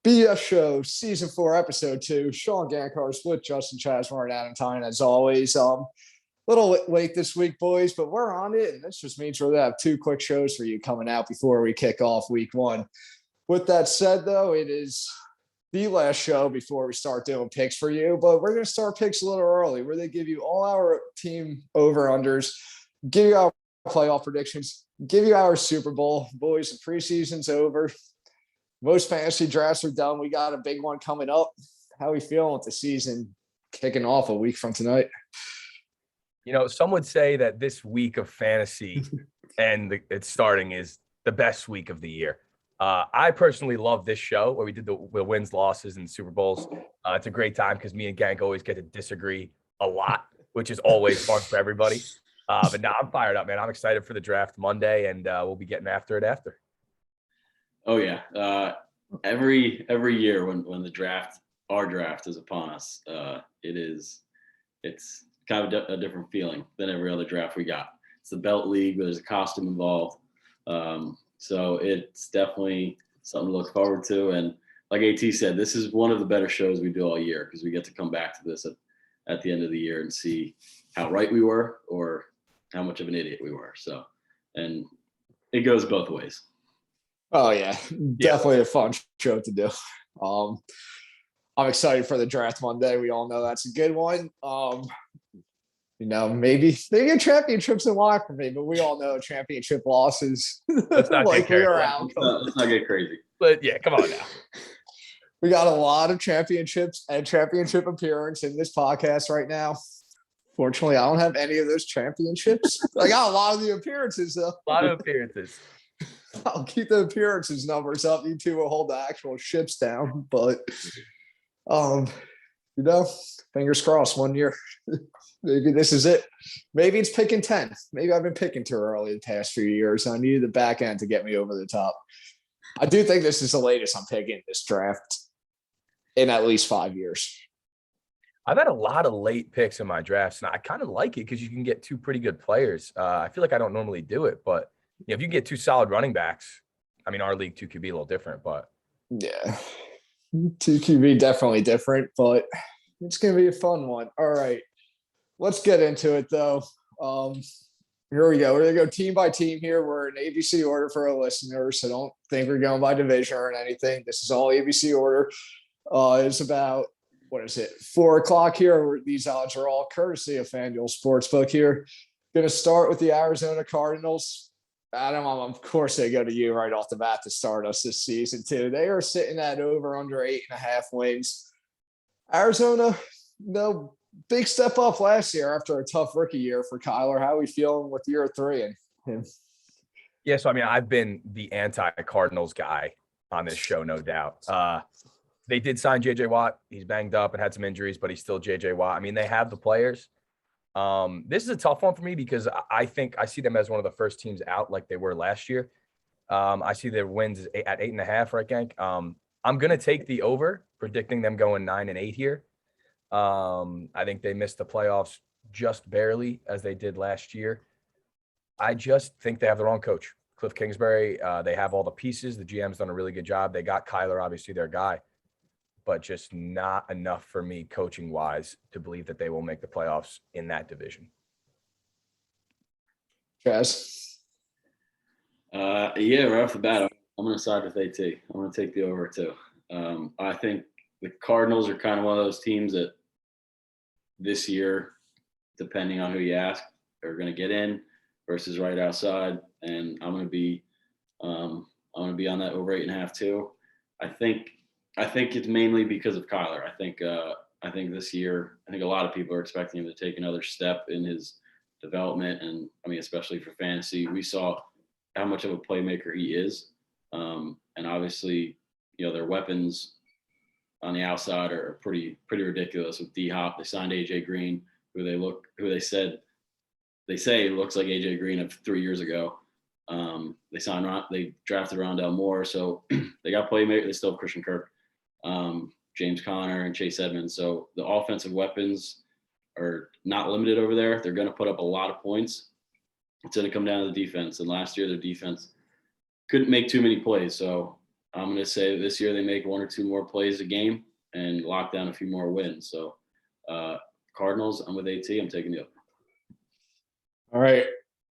BS Show, Season 4, Episode 2. Sean Gankar with Justin Chasmore and Adam Tyne, as always. Little late this week, boys, but we're on it, and this just means we're going to have two quick shows for you coming out before we kick off week one. With that said, though, it is the last show before we start doing picks for you, but we're going to start picks a little early, where they give you all our team over-unders, give you our playoff predictions, give you our Super Bowl. Boys, the preseason's over. Most fantasy drafts are done. We got a big one coming up. How are we feeling with the season kicking off a week from tonight? You know, some would say that this week of fantasy and it's starting is the best week of the year. I personally love this show where we did the wins, losses, and Super Bowls. It's a great time because me and Gank always get to disagree a lot, which is always fun for everybody. But now I'm fired up, man. I'm excited for the draft Monday, and we'll be getting after it after. Oh yeah, every year when our draft is upon us, it's kind of a different feeling than every other draft we got. It's the belt league, but there's a costume involved, so it's definitely something to look forward to. And like AT said, this is one of the better shows we do all year because we get to come back to this at the end of the year and see how right we were or how much of an idiot we were. So, and it goes both ways. Oh, yeah. Definitely a fun show to do. I'm excited for the draft Monday. We all know that's a good one. Maybe a championship's in line for me, but we all know championship losses. Let's not like get we're careful. out. Let's not get crazy. But yeah, come on now. We got a lot of championships and championship appearance in this podcast right now. Fortunately, I don't have any of those championships. I got a lot of the appearances, though. A lot of appearances. I'll keep the appearances numbers up. You two will hold the actual ships down. But, fingers crossed 1 year. Maybe this is it. Maybe it's picking 10. Maybe I've been picking too early the past few years. I needed the back end to get me over the top. I do think this is the latest I'm picking this draft in at least 5 years. I've had a lot of late picks in my drafts, and I kind of like it because you can get two pretty good players. I feel like I don't normally do it, but if you get two solid running backs, I mean, our league 2QB a little different, but yeah, 2QB definitely different, but it's going to be a fun one. All right, let's get into it though. Here we go. We're going to go team by team here. We're in ABC order for our listeners, so don't think we're going by division or anything. This is all ABC order. It's about, 4 o'clock here. These odds are all courtesy of FanDuel Sportsbook here. Going to start with the Arizona Cardinals. Adam, of course they go to you right off the bat to start us this season too. They are sitting at over under 8.5 wins. Arizona, no big step up last year after a tough rookie year for Kyler. How are we feeling with year 3 and him? Yeah, so I mean, I've been the anti-Cardinals guy on this show, no doubt. They did sign J.J. Watt. He's banged up and had some injuries, but he's still J.J. Watt. I mean, they have the players. This is a tough one for me because I think I see them as one of the first teams out like they were last year. I see their wins at 8.5, right, Gank? I'm going to take the over, predicting them going 9-8 here. I think they missed the playoffs just barely as they did last year. I just think they have the wrong coach. Cliff Kingsbury, they have all the pieces. The GM's done a really good job. They got Kyler, obviously their guy, but just not enough for me coaching-wise to believe that they will make the playoffs in that division. Chaz? Right off the bat, I'm going to side with AT. I'm going to take the over, too. I think the Cardinals are kind of one of those teams that this year, depending on who you ask, are going to get in versus right outside, and I'm going to be on that over 8.5 too. I think it's mainly because of Kyler. I think this year, a lot of people are expecting him to take another step in his development, and I mean, especially for fantasy, we saw how much of a playmaker he is, and obviously, their weapons on the outside are pretty ridiculous with D-Hop. They signed AJ Green, who they say looks like AJ Green of 3 years ago. They drafted Rondell Moore, so they got playmakers. They still have Christian Kirk, James Conner, and Chase Edmonds. So the offensive weapons are not limited over there. They're going to put up a lot of points. It's going to come down to the defense. And last year, their defense couldn't make too many plays. So I'm going to say this year they make 1 or 2 more plays a game and lock down a few more wins. So Cardinals, I'm with AT. I'm taking the over. All right.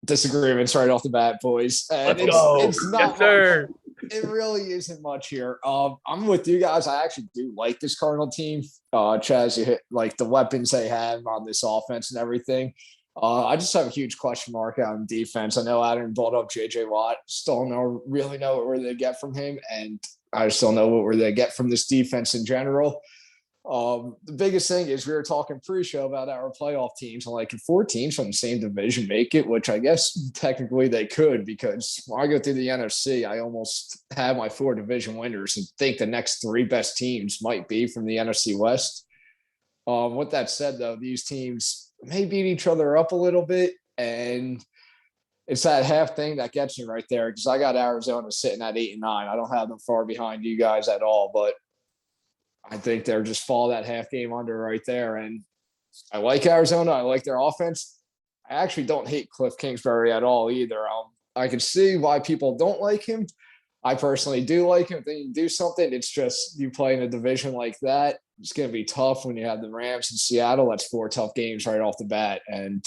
Disagreements right off the bat, boys. And Let's go. it's not Yes, sir. it really isn't much here. I'm with you guys. I actually do like this Cardinal team. Chaz, you hit like the weapons they have on this offense and everything. I just have a huge question mark on defense. I know Adam brought up JJ Watt. Still don't really know what they get from him, and I just don't know what they get from this defense in general. The biggest thing is we were talking pre-show about our playoff teams, and like if 4 teams from the same division make it, which I guess technically they could, because when I go through the NFC, I almost have my 4 division winners and think the next 3 best teams might be from the NFC West. With that said, though, these teams may beat each other up a little bit, and it's that half thing that gets me right there, because I got Arizona sitting at 8-9. I don't have them far behind you guys at all, but I think they're just fall that half game under right there. And I like Arizona. I like their offense. I actually don't hate Cliff Kingsbury at all either. I can see why people don't like him. I personally do like him. If they do something, it's just you play in a division like that. It's going to be tough when you have the Rams in Seattle. That's 4 tough games right off the bat. And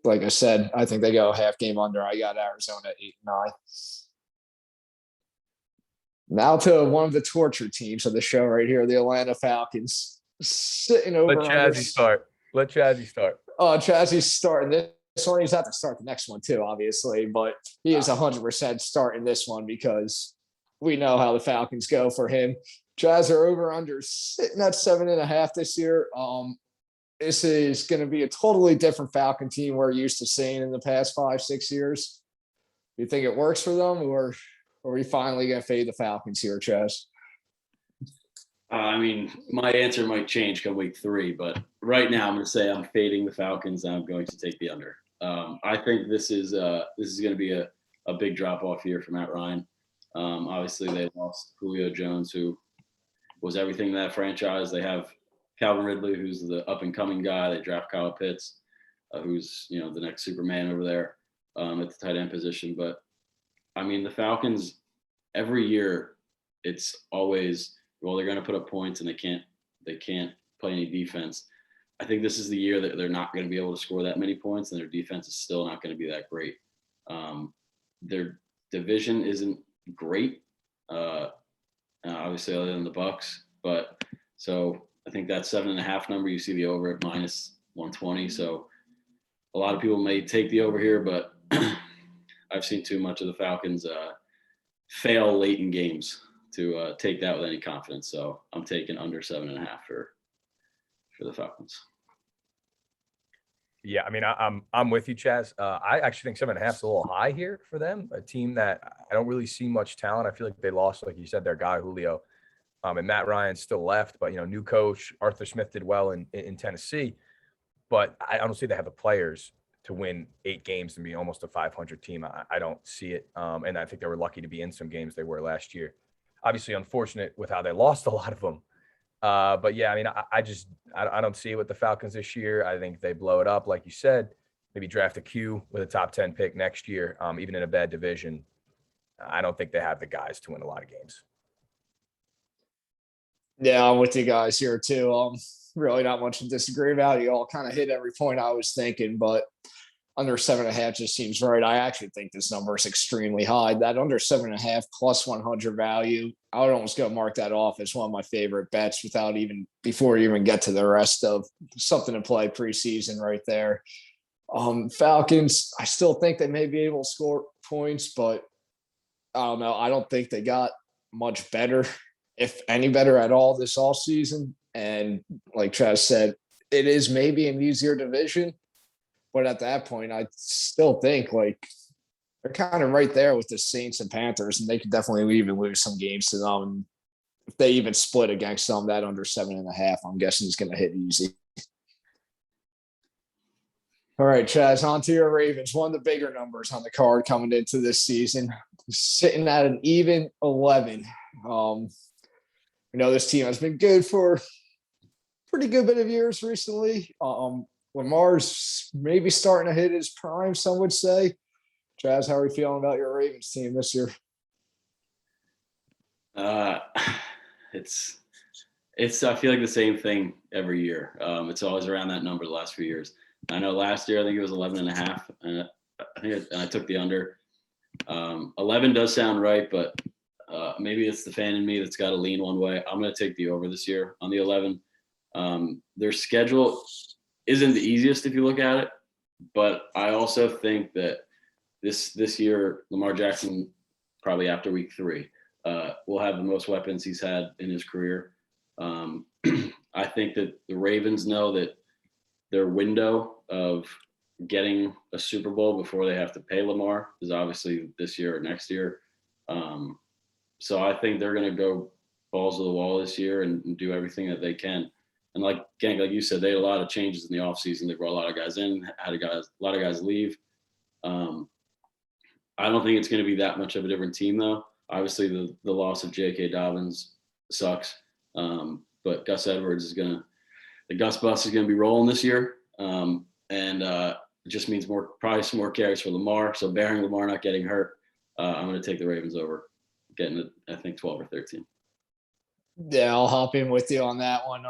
like I said, I think they go half game under. I got Arizona at 8-9. Now to one of the torture teams of the show right here, the Atlanta Falcons, sitting over. Let Chazzy start. Chazzy's starting this one. He's have to start the next one too, obviously, but he is 100% starting this one because we know how the Falcons go for him. Chaz are over under sitting at 7.5 this year. This is going to be a totally different Falcon team we're used to seeing in the past 5-6 years. Do you think it works for them, or are we finally going to fade the Falcons here, Chaz? I mean, my answer might change come week 3, but right now I'm going to say I'm fading the Falcons and I'm going to take the under. I think this is going to be a big drop off year for Matt Ryan. Obviously, they lost Julio Jones, who was everything in that franchise. They have Calvin Ridley, who's the up and coming guy. They draft Kyle Pitts, who's the next Superman over there at the tight end position. But I mean, the Falcons every year, it's always, well, they're going to put up points and they can't play any defense. I think this is the year that they're not going to be able to score that many points, and their defense is still not going to be that great. Their division isn't great, obviously, other than the Bucks. But so I think that 7.5 number, you see the over at -120. So a lot of people may take the over here, but I've seen too much of the Falcons fail late in games to take that with any confidence. So I'm taking under 7.5 for the Falcons. Yeah, I mean, I'm with you, Chaz. I actually think 7.5 is a little high here for them. A team that I don't really see much talent. I feel like they lost, like you said, their guy Julio, and Matt Ryan's still left. But new coach Arthur Smith did well in Tennessee, but I don't see they have the players to win 8 games and be almost a 500 team. I don't see it, and I think they were lucky to be in some games they were last year. Obviously, unfortunate with how they lost a lot of them. But yeah, I mean, I don't see it with the Falcons this year. I think they blow it up, like you said. Maybe draft a Q with a top 10 pick next year, even in a bad division. I don't think they have the guys to win a lot of games. Yeah, I'm with you guys here too. Really not much to disagree about. You all kind of hit every point I was thinking, but under 7.5 just seems right. I actually think this number is extremely high. That under 7.5 plus 100 value, I would almost go mark that off as one of my favorite bets before you even get to the rest of something to play preseason right there. Falcons, I still think they may be able to score points, but I don't know. I don't think they got much better, if any better at all this offseason. And like Chaz said, it is maybe an easier division. But at that point, I still think like they're kind of right there with the Saints and Panthers, and they could definitely even lose some games to them. And if they even split against them, that under 7.5, I'm guessing is going to hit easy. All right, Chaz, on to your Ravens. One of the bigger numbers on the card coming into this season, sitting at an even 11. This team has been good for a pretty good bit of years recently. Lamar's maybe starting to hit his prime, some would say. Chaz, how are you feeling about your Ravens team this year? Uh, it's I feel like the same thing every year. It's always around that number the last few years. I know last year I think it was 11 and a half, and I took the under. 11 does sound right, but maybe it's the fan in me that's got to lean one way. I'm going to take the over this year on the 11. Their schedule isn't the easiest if you look at it, but I also think that this year Lamar Jackson, probably after week 3, will have the most weapons he's had in his career. I think that the Ravens know that their window of getting a Super Bowl before they have to pay Lamar is obviously this year or next year. So I think they're going to go balls to the wall this year and do everything that they can. And like you said, they had a lot of changes in the offseason. They brought a lot of guys in, had a lot of guys leave. I don't think it's going to be that much of a different team, though. Obviously, the loss of J.K. Dobbins sucks, but Gus Edwards the Gus bus is going to be rolling this year, and it just means probably some more carries for Lamar. So bearing Lamar not getting hurt, I'm going to take the Ravens over, getting it, I think 12 or 13. Yeah, I'll hop in with you on that one.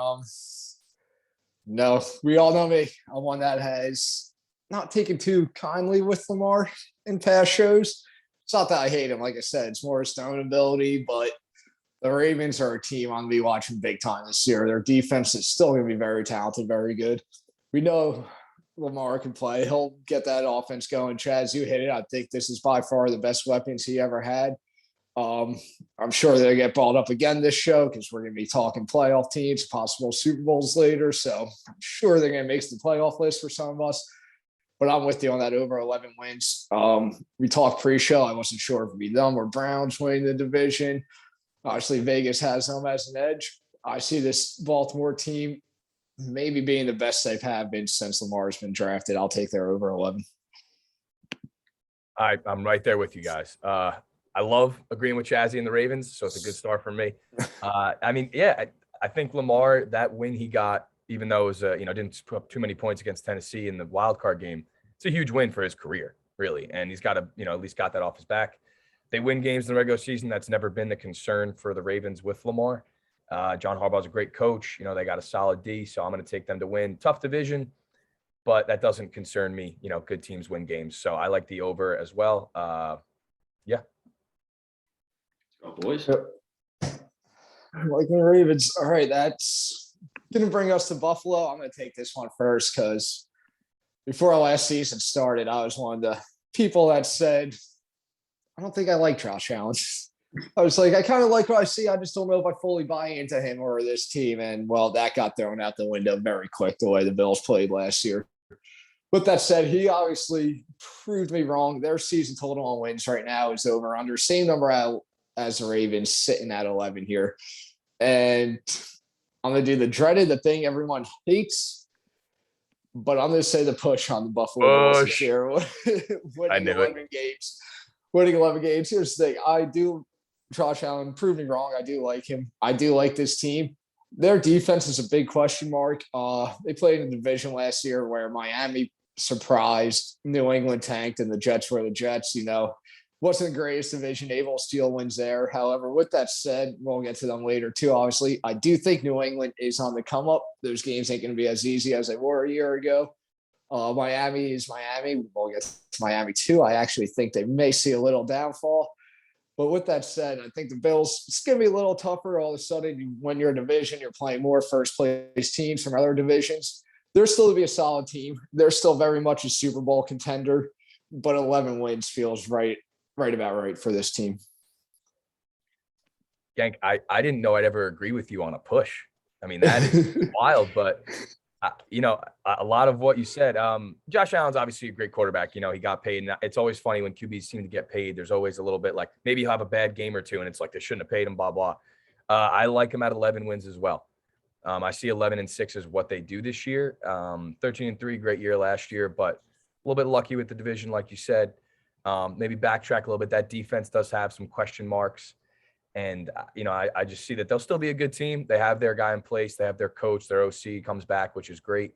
No, we all know me. I'm one that has not taken too kindly with Lamar in past shows. It's not that I hate him, like I said, it's more his throwing ability, but the Ravens are a team I'm going to be watching big time this year. Their defense is still going to be very talented, very good. We know Lamar can play. He'll get that offense going. Chaz, you hit it. I think this is by far the best weapons he ever had. I'm sure they'll get balled up again this show because we're going to be talking playoff teams, possible Super Bowls later. So I'm sure they're going to make the playoff list for some of us. But I'm with you on that over 11 wins. We talked pre-show. I wasn't sure if it'd be them or Browns winning the division. Obviously, Vegas has them as an edge. I see this Baltimore team maybe being the best they've have been since Lamar's been drafted. I'll take their over 11. I'm right there with you guys. I love agreeing with Chazzy and the Ravens, so it's a good start for me. I mean, yeah, I think Lamar, that win he got, even though it was, didn't put up too many points against Tennessee in the wild card game, it's a huge win for his career, really. And he's got to, at least got that off his back. They win games in the regular season. That's never been the concern for the Ravens with Lamar. John Harbaugh's a great coach. They got a solid D, so I'm going to take them to win. Tough division, but that doesn't concern me. Good teams win games. So I like the over as well. Yeah. Oh, boys. Like the Ravens. All right, that's going to bring us to Buffalo. I'm going to take this one first because before our last season started, I was one of the people that said, I don't think I like Josh Allen. I was like, I kind of like what I see. I just don't know if I fully buy into him or this team. And, well, that got thrown out the window very quick the way the Bills played last year. With that said, he obviously proved me wrong. Their season total on wins right now is over under. Same number as the Ravens, sitting at 11 here. And I'm going to do the thing everyone hates, but I'm going to say the push on the Buffalo Bills this year. Winning 11 games. Winning 11 games. Here's the thing. I do, Josh Allen proved me wrong. I do like him. I do like this team. Their defense is a big question mark. They played in the division last year where Miami surprised, New England tanked, and the Jets were the Jets. Wasn't the greatest division, able to steal wins there. However, with that said, we'll get to them later too, obviously. I do think New England is on the come up. Those games ain't going to be as easy as they were a year ago. Miami is Miami. We'll get to Miami too. I actually think they may see a little downfall. But with that said, I think the Bills, it's going to be a little tougher. All of a sudden, when you're a division, you're playing more first-place teams from other divisions. They're still to be a solid team. They're still very much a Super Bowl contender. But 11 wins feels right about right for this team. Yank, I didn't know I'd ever agree with you on a push. I mean, that is wild, but a lot of what you said, Josh Allen's obviously a great quarterback. He got paid. And it's always funny when QBs seem to get paid. There's always a little bit like maybe he'll have a bad game or two and it's like they shouldn't have paid him, blah, blah. I like him at 11 wins as well. I see 11-6 as what they do this year. 13-3, great year last year, but a little bit lucky with the division, like you said. Maybe backtrack a little bit. That defense does have some question marks. And, I just see that they'll still be a good team. They have their guy in place. They have their coach, their OC comes back, which is great.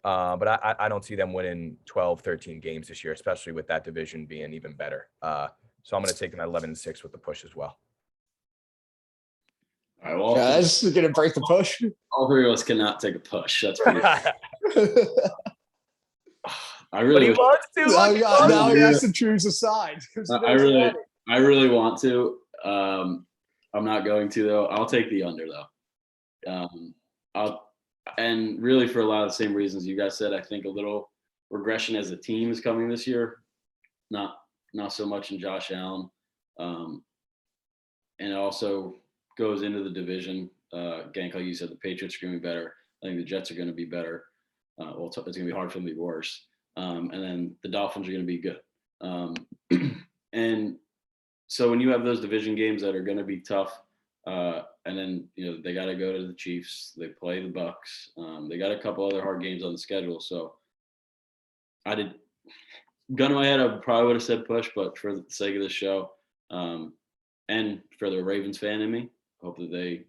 But I don't see them winning 12, 13 games this year, especially with that division being even better. So I'm going to take them at 11-6 with the push as well. All right, well, Guys, we're gonna break the push. all three of us cannot take a push. That's pretty. I But really, he wish- wants to. now, Look, he wants now he to. has to choose a side. 'Cause he I doesn't really, want it. I really want to. I'm not going to though. I'll take the under though. And really for a lot of the same reasons you guys said. I think a little regression as a team is coming this year. Not so much in Josh Allen, and it also goes into the division. Gank, like you said, the Patriots are going to be better. I think the Jets are going to be better. Well, it's going to be hard for them to be worse. And then the Dolphins are going to be good. And so when you have those division games that are going to be tough, and then they got to go to the Chiefs, they play the Bucks, they got a couple other hard games on the schedule. So gun to my head, I probably would have said push, but for the sake of the show, and for the Ravens fan in me, hope that they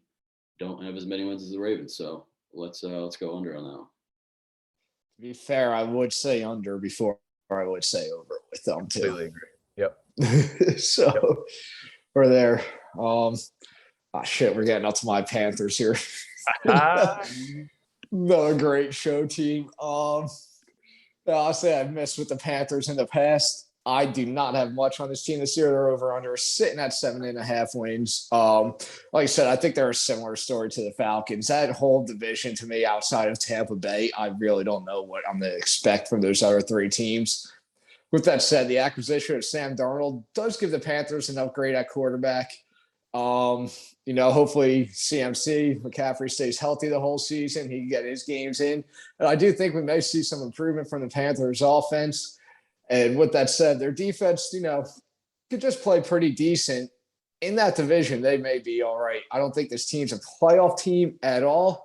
don't have as many wins as the Ravens. So let's go under on that one. To be fair, I would say under before I would say over with them too. Completely agree. Yep. So we're there. Shit, we're getting up to my Panthers here. Another great show team. I'll say I've missed with the Panthers in the past. I do not have much on this team this year. They're over under sitting at 7.5 wins. Like I said, I think they're a similar story to the Falcons. That whole division to me outside of Tampa Bay, I really don't know what I'm going to expect from those other three teams. With that said, the acquisition of Sam Darnold does give the Panthers an upgrade at quarterback. Hopefully CMC McCaffrey stays healthy the whole season. He can get his games in. And I do think we may see some improvement from the Panthers offense. And with that said, their defense, could just play pretty decent. In that division, they may be all right. I don't think this team's a playoff team at all,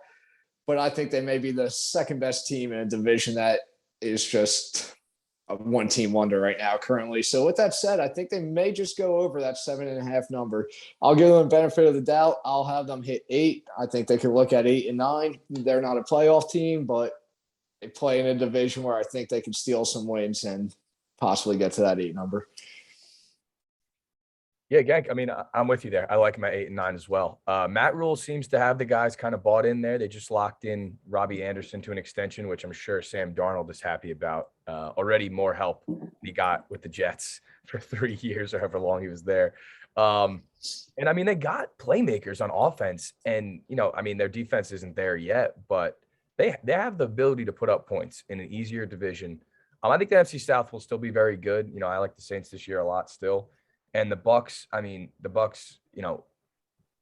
but I think they may be the second best team in a division that is just a one-team wonder right now currently. So with that said, I think they may just go over that 7.5 number. I'll give them the benefit of the doubt. I'll have them hit 8. I think they could look at 8 and 9. They're not a playoff team, but they play in a division where I think they can steal some wins and possibly get to that 8 number. Yeah, Gank. I mean, I'm with you there. I like him at 8 and 9 as well. Matt Rule seems to have the guys kind of bought in there. They just locked in Robbie Anderson to an extension, which I'm sure Sam Darnold is happy about. Already more help he got with the Jets for 3 years or however long he was there. And I mean, they got playmakers on offense, and their defense isn't there yet, but they have the ability to put up points in an easier division. I think the NFC South will still be very good. I like the Saints this year a lot still. And the Bucks,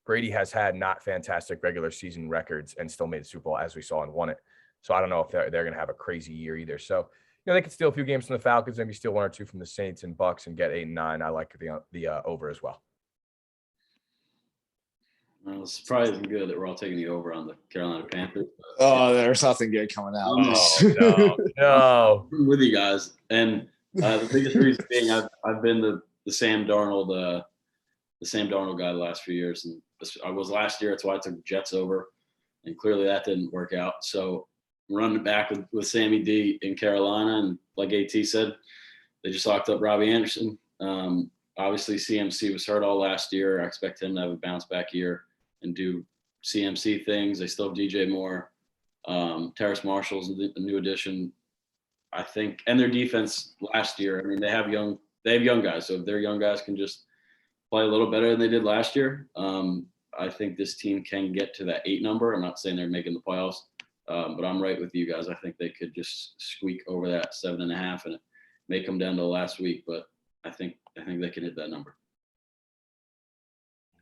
Brady has had not fantastic regular season records and still made the Super Bowl, as we saw, and won it. So I don't know if they're going to have a crazy year either. So, they could steal a few games from the Falcons, maybe steal 1 or 2 from the Saints and Bucks and get 8 and 9. I like the over as well. Well, it's probably isn't good that we're all taking the over on the Carolina Panthers. Oh, there's nothing good coming out. Oh, no. I'm with you guys, and the biggest reason being I've been the Sam Darnold guy the last few years, and I was last year. That's why I took the Jets over, and clearly that didn't work out. So I'm running back with Sammy D in Carolina, and like AT said, they just locked up Robbie Anderson. Obviously CMC was hurt all last year. I expect him to have a bounce back year and do CMC things. They still have DJ Moore. Terrace Marshall's a new addition, I think. And their defense last year, I mean, they have young guys. So if their young guys can just play a little better than they did last year, I think this team can get to that 8 number. I'm not saying they're making the playoffs, but I'm right with you guys. I think they could just squeak over that 7.5, and it may come down to the last week, but I think they can hit that number.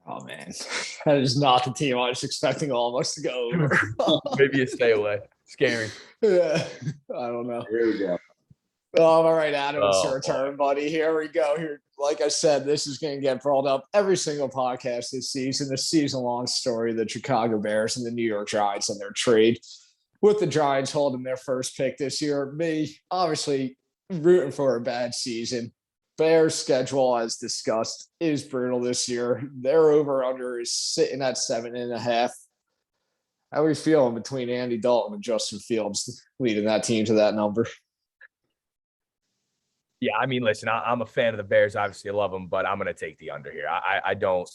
Oh man, that is not the team I was expecting all of us to go over. Maybe you stay away. Scary. Yeah, I don't know. Here we go. All right, Adam, it's your turn, buddy. Here we go. Here, like I said, this is going to get brought up every single podcast this season. The season-long story of the Chicago Bears and the New York Giants and their trade, with the Giants holding their first pick this year. Me, obviously, rooting for a bad season. Bears' schedule, as discussed, is brutal this year. Their over-under is sitting at 7.5. How are we feeling between Andy Dalton and Justin Fields leading that team to that number? Yeah, I mean, listen, I'm a fan of the Bears. Obviously, I love them, but I'm going to take the under here. I don't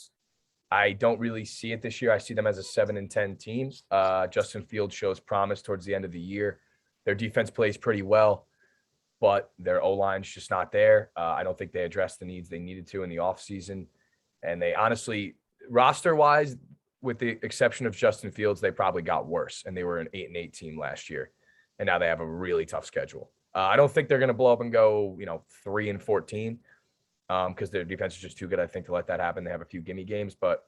I don't really see it this year. I see them as a 7-10 team. Justin Fields shows promise towards the end of the year. Their defense plays pretty well, but their O-line's just not there. I don't think they addressed the needs they needed to in the offseason. And they honestly, roster-wise, with the exception of Justin Fields, they probably got worse. And they were an 8-8 team last year. And now they have a really tough schedule. I don't think they're going to blow up and go, 3-14. Because their defense is just too good, I think, to let that happen. They have a few gimme games, but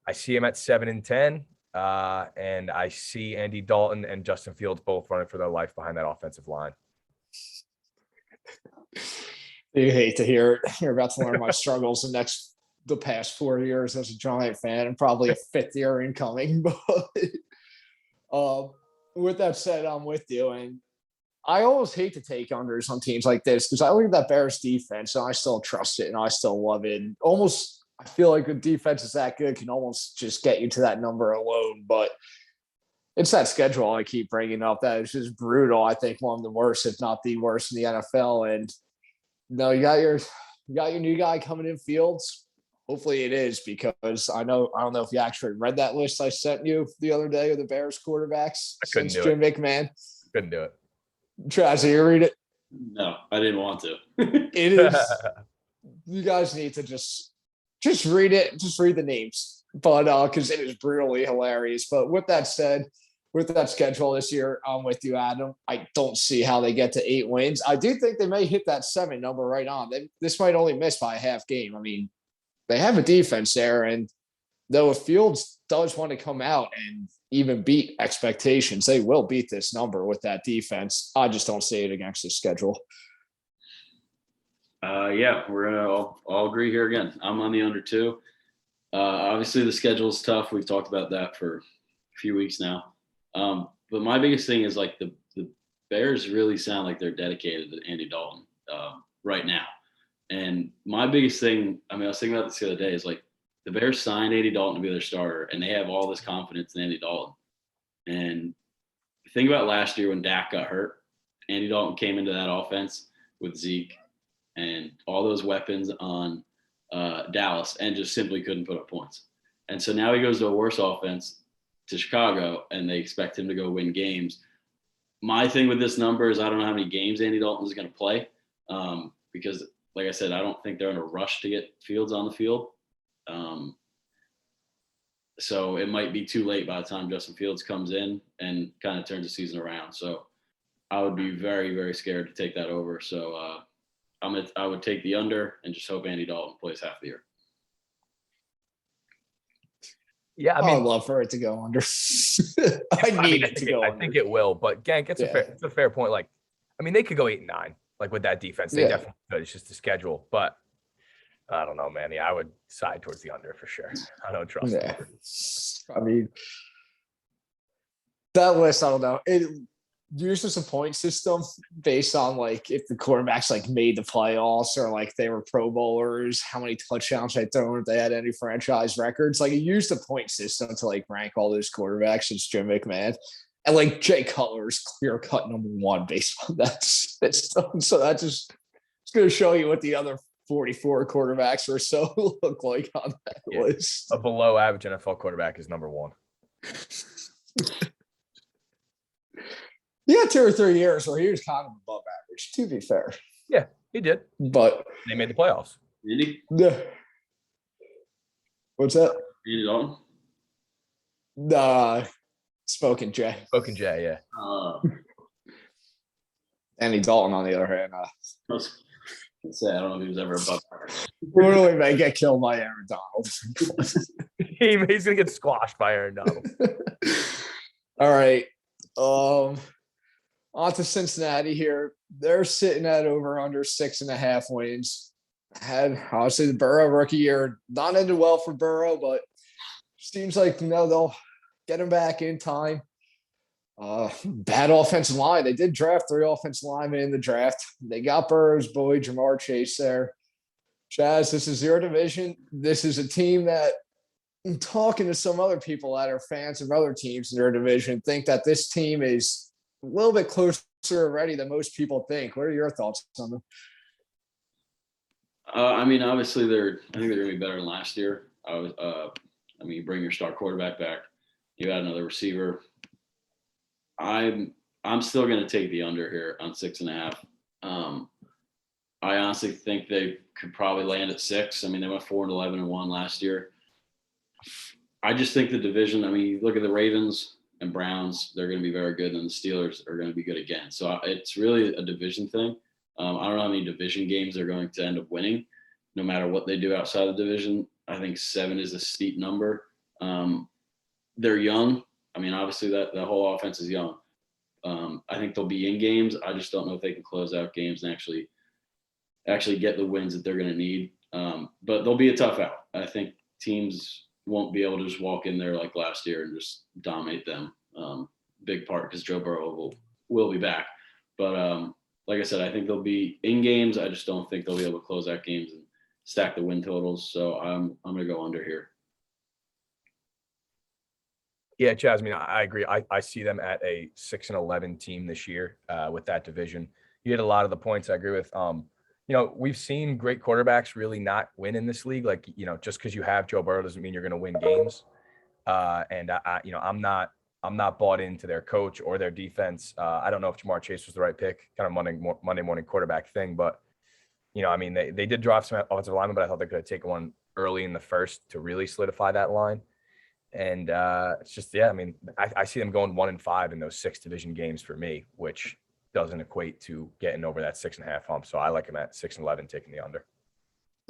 I see them at 7-10. And I see Andy Dalton and Justin Fields both running for their life behind that offensive line. You hate to hear it. You're about to learn my struggles the past 4 years as a Giant fan, and probably a fifth year incoming. But with that said, I'm with you. And I always hate to take unders on teams like this because I look at that Bears defense and I still trust it and I still love it. And almost, I feel like a defense is that good can almost just get you to that number alone. But it's that schedule I keep bringing up that is just brutal. I think one of the worst, if not the worst, in the NFL. And you got your new guy coming in, Fields. Hopefully it is, because I don't know if you actually read that list I sent you the other day of the Bears quarterbacks since Jim McMahon. Couldn't do it. Traz, you read it? No, I didn't want to. It is. You guys need to just read it. Just read the names, but because it is brutally hilarious. But with that said, with that schedule this year, I'm with you, Adam. I don't see how they get to 8 wins. I do think they may hit that 7 number right on. This might only miss by a half game. I mean, they have a defense there, and though if Fields does want to come out and even beat expectations, they will beat this number with that defense. I just don't see it against the schedule. Yeah, we're gonna all agree here again. I'm on the under 2. Obviously, the schedule is tough. We've talked about that for a few weeks now. But my biggest thing is like the Bears really sound like they're dedicated to Andy Dalton right now. And my biggest thing, I was thinking about this the other day, is like the Bears signed Andy Dalton to be their starter, and they have all this confidence in Andy Dalton. And think about last year when Dak got hurt. Andy Dalton came into that offense with Zeke and all those weapons on Dallas and just simply couldn't put up points. And so now he goes to a worse offense to Chicago, and they expect him to go win games. My thing with this number is I don't know how many games Andy Dalton is going to play because, like I said, I don't think they're in a rush to get Fields on the field. So it might be too late by the time Justin Fields comes in and kind of turns the season around. So I would be very, very scared to take that over. So I would take the under and just hope Andy Dalton plays half the year. Yeah, I'd love for it to go under. I need it to go under. I think it will, but Gank, it's a fair point. Like, they could go 8-9, like with that defense. They definitely could. It's just the schedule, but I don't know, man. Yeah, I would side towards the under for sure. I don't trust them. That list, I don't know. It uses a point system based on like if the quarterbacks like made the playoffs or like they were Pro Bowlers, how many touchdowns they thrown, if they had any franchise records. Like it used a point system to like rank all those quarterbacks since Jim McMahon. And like Jay Cutler is clear cut number 1 based on that system. So that's just it's going to show you what the other 44 quarterbacks or so look like on that list. A below average NFL quarterback is number 1. Yeah, 2 or 3 years where he was kind of above average, to be fair. Yeah, he did. But they made the playoffs. Andy? Yeah. What's that? Andy Dalton? Spoken Jay. Spoken Jay, yeah. Andy Dalton, on the other hand. I don't know if he was ever above average. Literally may get killed by Aaron Donald. He's going to get squashed by Aaron Donald. All right. On to Cincinnati here. They're sitting at over under 6.5 wins. Had obviously the Burrow rookie year not ended well for Burrow, but seems like they'll get him back in time. Bad offensive line. They did draft 3 offensive linemen in the draft. They got Burrow's boy Jamar Chase there. Chaz, this is your division. This is a team that, talking to some other people that are fans of other teams in their division, think that this team is a little bit closer already than most people think. What are your thoughts on them? Obviously I think they're going to be better than last year. You bring your star quarterback back. You add another receiver. I'm still going to take the under here on 6.5. I honestly think they could probably land at 6. I mean, they went 4-11-1 last year. I just think the division. I mean, you look at the Ravens and Browns; they're going to be very good, and the Steelers are going to be good again. So it's really a division thing. I don't know how many division games they're going to end up winning, no matter what they do outside the division. I think 7 is a steep number. They're young. I mean, obviously that the whole offense is young. I think they'll be in games. I just don't know if they can close out games and actually get the wins that they're going to need. But they'll be a tough out. I think teams won't be able to just walk in there like last year and just dominate them. Big part because Joe Burrow will be back. But like I said, I think they'll be in games. I just don't think they'll be able to close out games and stack the win totals. So I'm going to go under here. Yeah, Chaz, I mean, I agree. I see them at a 6-11 team this year with that division. You hit a lot of the points I agree with. We've seen great quarterbacks really not win in this league. Like, just because you have Joe Burrow doesn't mean you're going to win games. I'm not bought into their coach or their defense. I don't know if Jamar Chase was the right pick, kind of Monday morning quarterback thing. But, they did drop some offensive linemen, but I thought they could have taken one early in the first to really solidify that line. And it's just, yeah, I mean, I see them going 1-5 in those 6 division games for me, which doesn't equate to getting over that 6.5 hump. So I like them at 6-11, taking the under.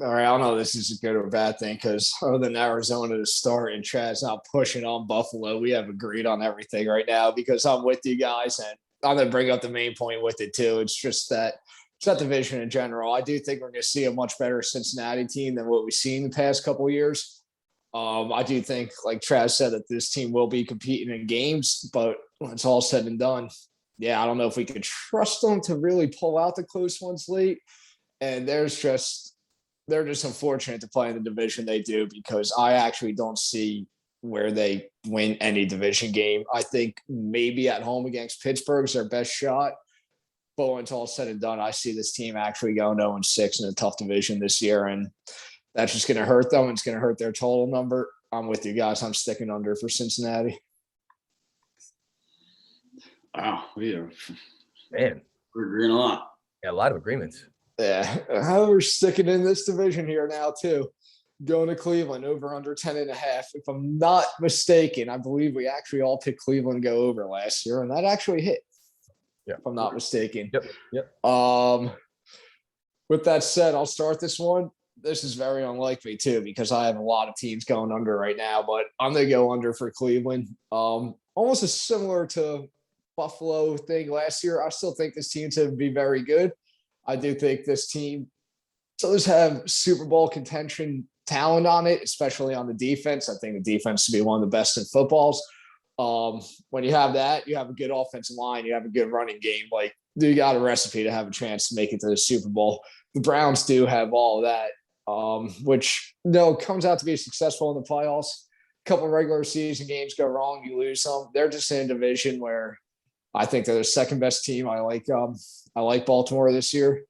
All right, I don't know if this is a good or bad thing because other than Arizona to start and Chad's not pushing on Buffalo, we have agreed on everything right now because I'm with you guys. And I'm going to bring up the main point with it too. It's just that it's that division in general. I do think we're going to see a much better Cincinnati team than what we've seen the past couple of years. I do think, like Trav said, that this team will be competing in games, but when it's all said and done, yeah, I don't know if we can trust them to really pull out the close ones late. And they're just unfortunate to play in the division they do because I actually don't see where they win any division game. I think maybe at home against Pittsburgh is their best shot. But when it's all said and done, I see this team actually going 0-6 in a tough division this year. And that's just going to hurt them. It's going to hurt their total number. I'm with you guys. I'm sticking under for Cincinnati. Wow. We're agreeing a lot. Yeah, a lot of agreements. Yeah. We're sticking in this division here now, too. Going to Cleveland over under 10.5. If I'm not mistaken, I believe we actually all picked Cleveland go over last year, and that actually hit. Yeah. If I'm not mistaken. Yep. With that said, I'll start this one. This is very unlikely too, because I have a lot of teams going under right now, but I'm going to go under for Cleveland. Almost as similar to Buffalo thing last year. I still think this team to be very good. I do think this team does have Super Bowl contention talent on it, especially on the defense. I think the defense to be one of the best in footballs. When you have that, you have a good offensive line, you have a good running game. Like, you got a recipe to have a chance to make it to the Super Bowl. The Browns do have all of that. Which comes out to be successful in the playoffs. A couple of regular season games go wrong, you lose some. They're just in a division where I think they're the second best team. I like Baltimore this year,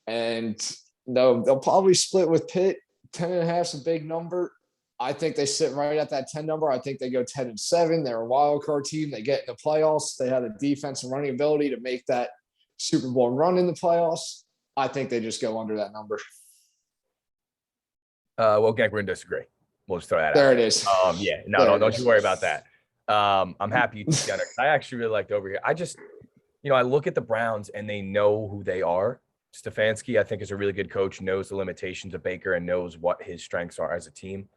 and they'll probably split with Pitt. 10.5 is a big number. I think they sit right at that 10 number. I think they go 10-7. They're a wild card team. They get in the playoffs. They have the defense and running ability to make that Super Bowl run in the playoffs. I think they just go under that number. Well, Gank, we're going to disagree. We'll just throw that out. There it is. Yeah, no, don't you worry about that. I'm happy you took under. I actually really liked over here. I just, I look at the Browns and they know who they are. Stefanski, I think, is a really good coach, knows the limitations of Baker and knows what his strengths are as a team.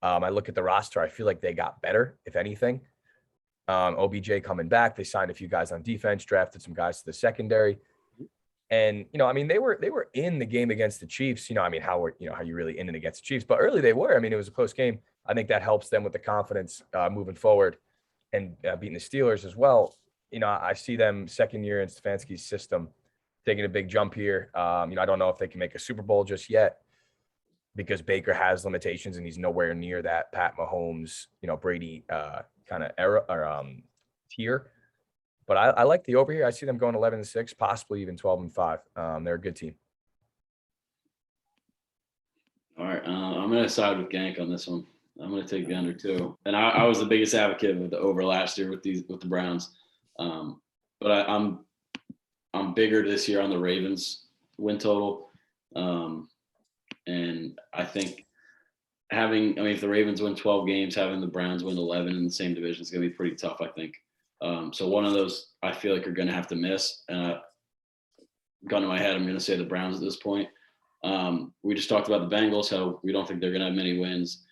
I look at the roster. I feel like they got better, if anything. OBJ coming back. They signed a few guys on defense, drafted some guys to the secondary. And, they were in the game against the Chiefs. How you really in and against the Chiefs, but early they were. It was a close game. I think that helps them with the confidence moving forward and beating the Steelers as well. I see them second year in Stefanski's system taking a big jump here. I don't know if they can make a Super Bowl just yet because Baker has limitations and he's nowhere near that Pat Mahomes, Brady kind of era or tier. But I like the over here. I see them going 11-6, possibly even 12-5. They're a good team. All right, I'm going to side with Gank on this one. I'm going to take the under too. And I was the biggest advocate of the over last year with the Browns, but I'm bigger this year on the Ravens win total, and I think if the Ravens win 12 games, having the Browns win 11 in the same division is going to be pretty tough, I think. So one of those I feel like you're going to have to miss. Gun to my head, I'm going to say the Browns at this point. We just talked about the Bengals, how we don't think they're going to have many wins.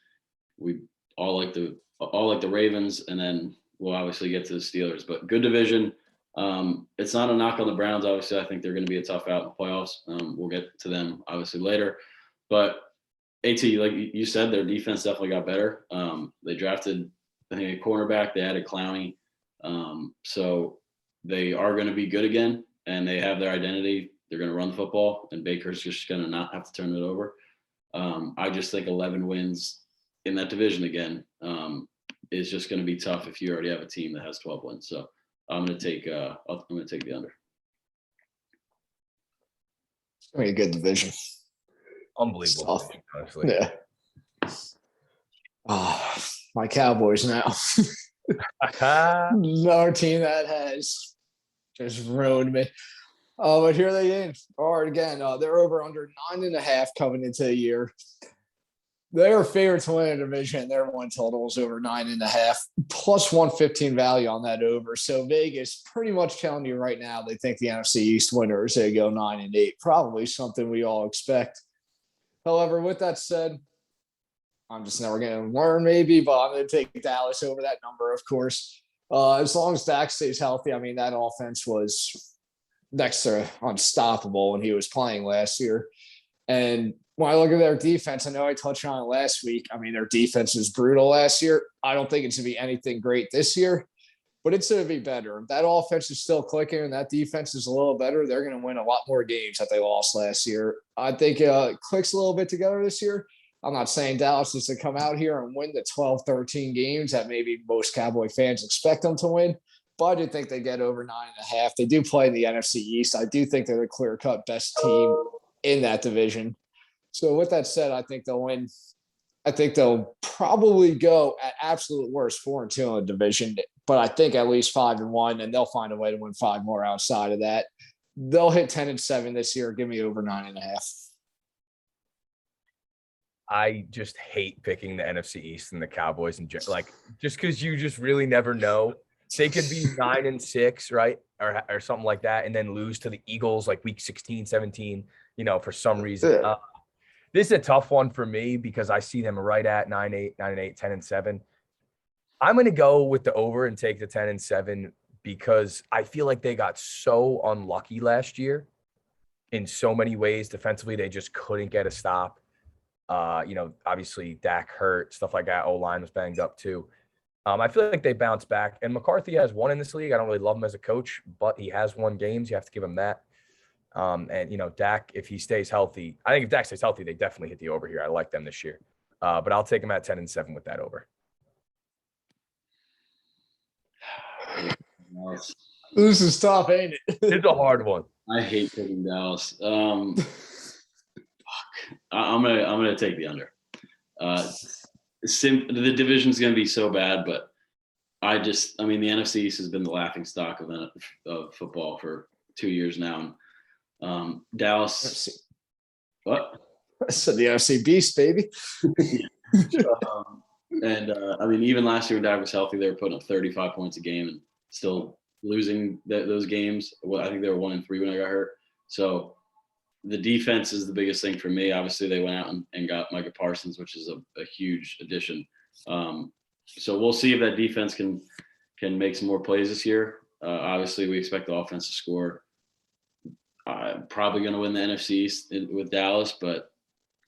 We all like the Ravens, and then we'll obviously get to the Steelers. But good division. It's not a knock on the Browns. Obviously, I think they're going to be a tough out in the playoffs. We'll get to them obviously later. But AT, like you said, their defense definitely got better. They drafted, I think, a cornerback. They added Clowney. So they are going to be good again, and they have their identity. They're going to run the football, and Baker's just going to not have to turn it over. I just think 11 wins in that division again is just going to be tough if you already have a team that has 12 wins. So I'm going to take the under. It's going to be a good division. Unbelievable, Stuff. honestly. Yeah. My Cowboys now. Another team that has just ruined me. But here they in. All right, again, they're over under 9.5 coming into the year. They are favored to win a division. Their win total is over 9.5, plus 115 value on that over. So Vegas pretty much telling you right now they think the NFC East winners, they go 9-8. Probably something we all expect. However, with that said, I'm just never going to learn maybe, but I'm going to take Dallas over that number, of course. As long as Dak stays healthy, I mean, that offense was next to unstoppable when he was playing last year. And when I look at their defense, I know I touched on it last week. I mean, their defense was brutal last year. I don't think it's going to be anything great this year, but it's going to be better. If that offense is still clicking and that defense is a little better, they're going to win a lot more games that they lost last year. I think it clicks a little bit together this year. I'm not saying Dallas is to come out here and win the 12, 13 games that maybe most Cowboy fans expect them to win, but I do think they get over 9.5. They do play in the NFC East. I do think they're the clear-cut best team in that division. So with that said, I think they'll win. I think they'll probably go at absolute worst 4-2 in the division, but I think at least 5-1, and they'll find a way to win 5 more outside of that. They'll hit 10-7 this year. Give me over 9.5. I just hate picking the NFC East and the Cowboys and just because you just really never know. They could be 9-6, right? Or something like that, and then lose to the Eagles like week 16, 17, for some reason. Yeah. This is a tough one for me because I see them right at 9-8, 10-7. I'm going to go with the over and take the 10-7 because I feel like they got so unlucky last year in so many ways. Defensively, they just couldn't get a stop. Obviously Dak hurt, stuff like that. O-line was banged up too. I feel like they bounced back. And McCarthy has won in this league. I don't really love him as a coach, but he has won games. You have to give him that. Dak, if he stays healthy, I think if Dak stays healthy, they definitely hit the over here. I like them this year. But I'll take them at 10-7 with that over. This is tough, ain't it? It's a hard one. I hate picking Dallas. I'm gonna take the under. The division's gonna be so bad, but the NFC East has been the laughing stock of football for 2 years now. And Dallas, what? I said the NFC Beast, baby. Even last year when Dak was healthy, they were putting up 35 points a game and still losing those games. Well, I think they were 1-3 when I got hurt. So the defense is the biggest thing for me. Obviously, they went out and got Micah Parsons, which is a huge addition. So we'll see if that defense can make some more plays this year. Obviously, we expect the offense to score. Probably going to win the NFC East with Dallas, but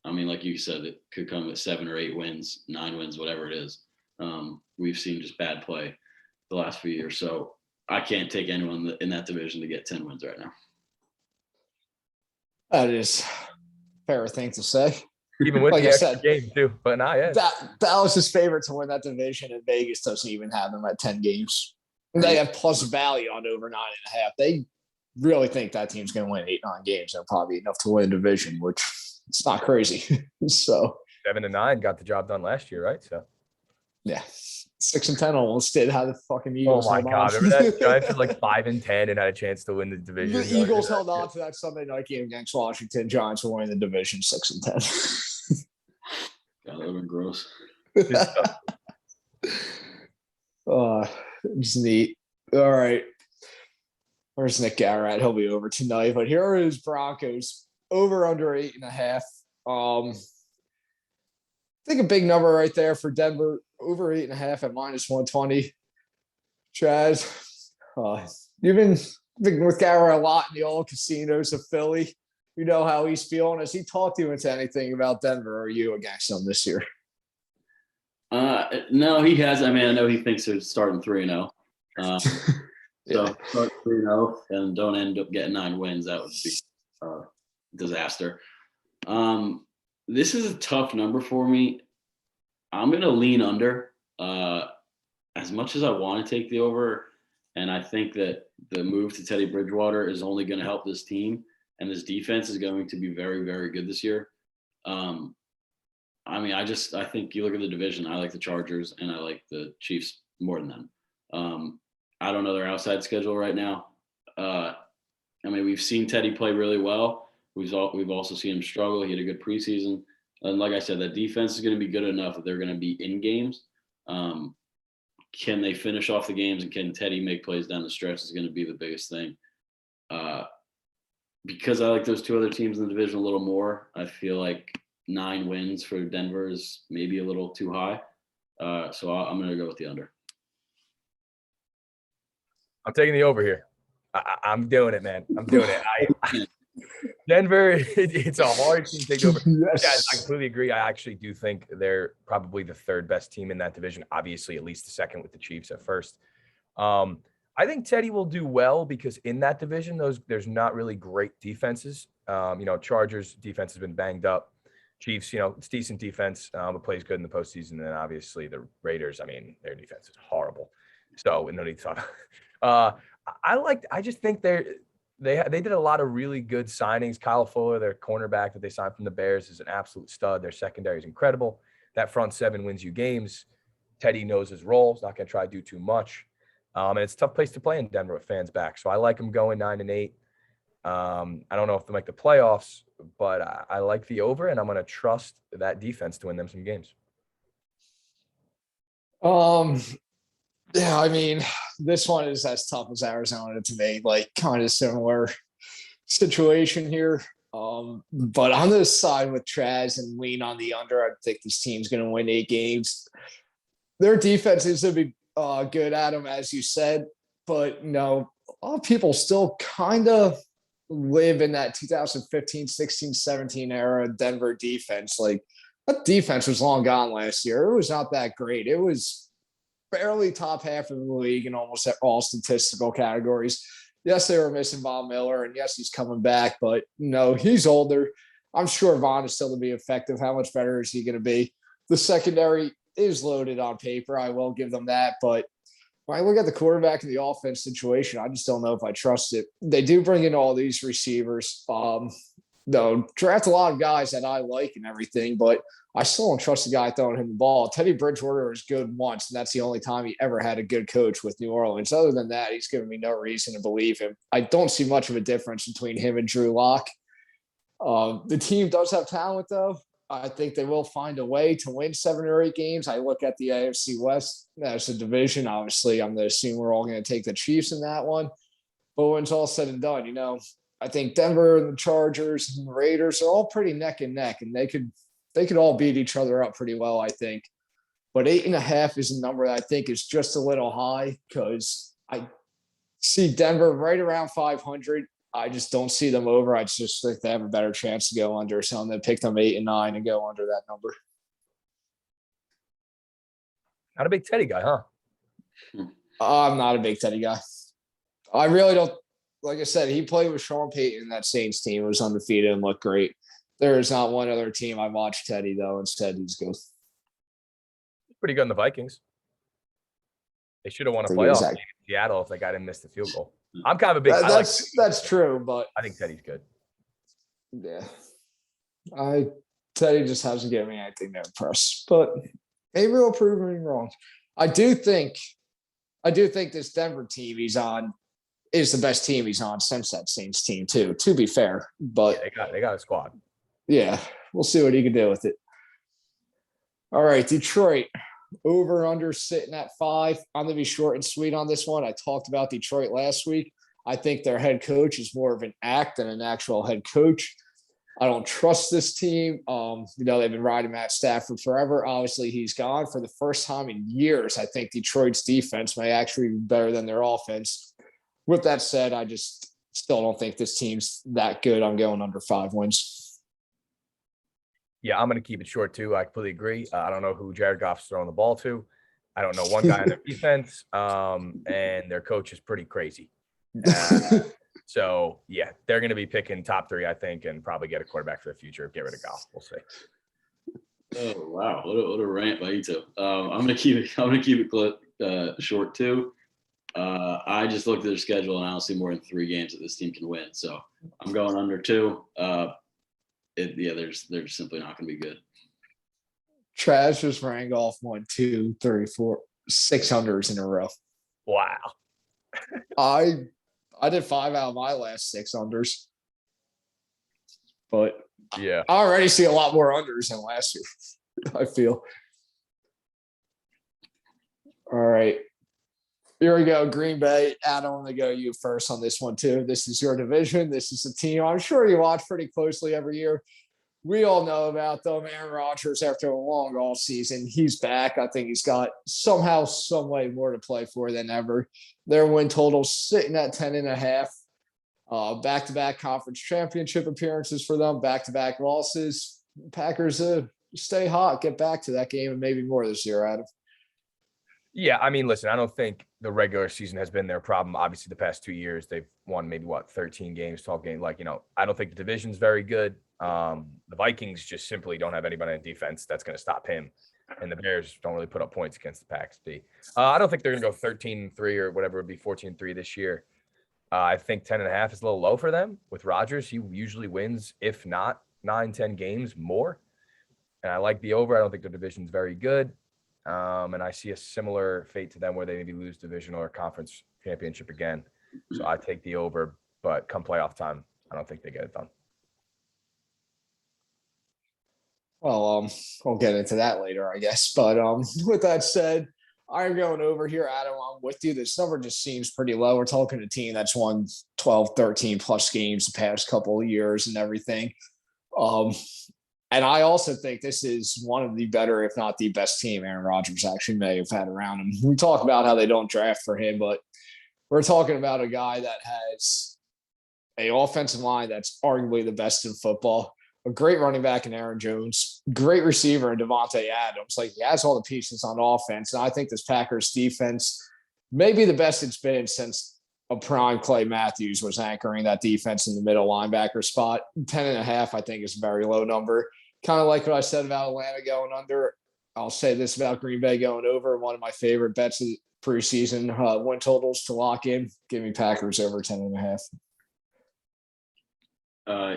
like you said, it could come with 7 or 8 wins, 9 wins, whatever it is. We've seen just bad play the last few years, so I can't take anyone in that division to get 10 wins right now. That is a fair thing to say. Even with Like the I extra said, game too, but not yet. Dallas is favored to win that division, and Vegas doesn't even have them at 10 games. They have plus value on over 9.5. They really think that team's going to win 8-9 games. They'll probably be enough to win a division, which It's not crazy. So 7-9 got the job done last year, right? So. yeah, 6-10 almost did. How the fucking Oh Eagles my held on. God! Remember that Giants were like 5-10 and had a chance to win the division. The Eagles held on to that Sunday night game against Washington. Giants were winning the division 6-10. God, that would be gross. It's neat. All right. Where's Nick Garrett? He'll be over tonight. But here are his Broncos over under 8.5. I think a big number right there for Denver, over 8.5 at -120. Chaz, you've been with Garrett a lot in the old casinos of Philly. You know how he's feeling. Has he talked to you into anything about Denver, or are you against him this year? No, he has. I mean, I know he thinks they're starting 3-0. So start 3-0 and don't end up getting 9 wins. That would be a disaster. This is a tough number for me. I'm going to lean under. As much as I want to take the over, and I think that the move to Teddy Bridgewater is only going to help this team, and this defense is going to be very, very good this year. I mean, I think you look at the division, I like the Chargers and I like the Chiefs more than them. I don't know their outside schedule right now. I mean, we've seen Teddy play really well. We've also seen him struggle. He had a good preseason. And like I said, that defense is going to be good enough that they're going to be in games. Can they finish off the games and can Teddy make plays down the stretch is going to be the biggest thing. Because I like those two other teams in the division a little more, I feel like 9 wins for Denver is maybe a little too high. So I'm going to go with the under. I'm taking the over here. I'm doing it, man. I'm doing it. Denver, it's a hard team to take over. Yes. Guys, I completely agree. I actually do think they're probably the 3rd best team in that division. Obviously, at least the 2nd with the Chiefs at first. I think Teddy will do well because in that division, there's not really great defenses. Chargers defense has been banged up. Chiefs, it's decent defense, but plays good in the postseason. And then obviously the Raiders, I mean, their defense is horrible. So no need to talk. I just think they did a lot of really good signings. Kyle Fuller, their cornerback that they signed from the Bears, is an absolute stud. Their secondary is incredible. That front 7 wins you games. Teddy knows his role. He's not going to try to do too much. And it's a tough place to play in Denver with fans back. So I like them going 9-8. I don't know if they'll make the playoffs, but I like the over, and I'm going to trust that defense to win them some games. Yeah, I mean, this one is as tough as Arizona to me, like kind of similar situation here. But on this side with Chaz and lean on the under, I think this team's going to win 8 games. Their defense is going to be good, Adam, as you said, but a lot of people still kind of live in that 2015, 16, 17 era Denver defense. Like, that defense was long gone last year. It was not that great. It was barely top half of the league in almost all statistical categories. Yes, they were missing Von Miller, and yes, he's coming back, but he's older. I'm sure Von is still to be effective. How much better is he going to be? The secondary is loaded on paper. I will give them that, but when I look at the quarterback and the offense situation, I just don't know if I trust it. They do bring in all these receivers. Draft a lot of guys that I like and everything, but I still don't trust the guy throwing him the ball. Teddy Bridgewater was good once, and that's the only time he ever had a good coach with New Orleans. Other than that, he's given me no reason to believe him. I don't see much of a difference between him and Drew Lock. The team does have talent, though. I think they will find a way to win 7 or 8 games. I look at the AFC West as a division. Obviously, I'm going to assume we're all going to take the Chiefs in that one. But when it's all said and done, I think Denver and the Chargers and the Raiders are all pretty neck and neck, and they could all beat each other up pretty well, I think. But 8.5 is a number that I think is just a little high because I see Denver right around 500. I just don't see them over. I just think they have a better chance to go under. So I'm going to pick them 8 and 9 and go under that number. Not a big Teddy guy, huh? I'm not a big Teddy guy. I really don't. Like I said, he played with Sean Payton in that Saints team. It was undefeated and looked great. There is not one other team I watched Teddy, though. Instead, he's good. Pretty good in the Vikings. They should have won a playoff game in Seattle if they got him missed the field goal. I'm kind of a big. That's true, but I think Teddy's good. Yeah. Teddy just hasn't given me anything to impress, but maybe he'll prove me wrong. I do think this Denver team he's on is the best team he's on since that Saints team too, to be fair. But They got a squad. yeah, we'll see what he can do with it. All right, Detroit. Over under sitting at 5. I'm gonna be short and sweet on this one. I talked about Detroit last week. I think their head coach is more of an act than an actual head coach. I don't trust this team. They've been riding Matt Stafford forever. Obviously, he's gone for the first time in years. I think Detroit's defense may actually be better than their offense. With that said, I just still don't think this team's that good. I'm going under 5 wins. Yeah, I'm going to keep it short too. I completely agree. I don't know who Jared Goff's throwing the ball to. I don't know one guy on their defense, and their coach is pretty crazy. So, yeah, they're going to be picking top 3, I think, and probably get a quarterback for the future. Get rid of Goff. We'll see. Oh wow, what a rant by you two. I'm gonna keep it short too. I just looked at their schedule and I don't see more than 3 games that this team can win. So I'm going under 2. They're just simply not gonna be good. Trash just rang off 1, 2, 3, 4, 6 unders in a row. Wow. I did 5 out of my last 6 unders, but yeah, I already see a lot more unders than last year. I feel. All right, here we go. Green Bay. Adam, I'm gonna go you first on this one too. This is your division. This is a team I'm sure you watch pretty closely every year. We all know about them. Aaron Rodgers, after a long off season, he's back. I think he's got somehow, some way more to play for than ever. Their win total sitting at 10.5. Back-to-back conference championship appearances for them. Back-to-back losses. Packers stay hot. Get back to that game and maybe more this year, Adam. Yeah, I mean, listen, I don't think the regular season has been their problem. Obviously, the past 2 years, they've won maybe 13 games, 12 games. I don't think the division's very good. The Vikings just simply don't have anybody on defense that's going to stop him. And the Bears don't really put up points against the Packers. I don't think they're going to go 13-3 or whatever it would be, 14-3 this year. I think 10.5 is a little low for them. With Rodgers, he usually wins, if not 9-10 games more. And I like the over. I don't think the division's very good. And I see a similar fate to them where they maybe lose divisional or conference championship again. So I take the over, but come playoff time, I don't think they get it done. Well, we'll get into that later, I guess. But with that said, I'm going over here, Adam. I'm with you. This number just seems pretty low. We're talking a team that's won 12, 13 plus games the past couple of years and everything. And I also think this is one of the better, if not the best team Aaron Rodgers actually may have had around him. We talk about how they don't draft for him, but we're talking about a guy that has an offensive line that's arguably the best in football, a great running back in Aaron Jones, great receiver in Devontae Adams. Like, he has all the pieces on offense. And I think this Packers defense may be the best it's been since a prime Clay Matthews was anchoring that defense in the middle linebacker spot. 10.5, I think, is a very low number. Kind of like what I said about Atlanta going under. I'll say this about Green Bay going over. One of my favorite bets of the preseason win totals to lock in. Give me Packers over 10.5.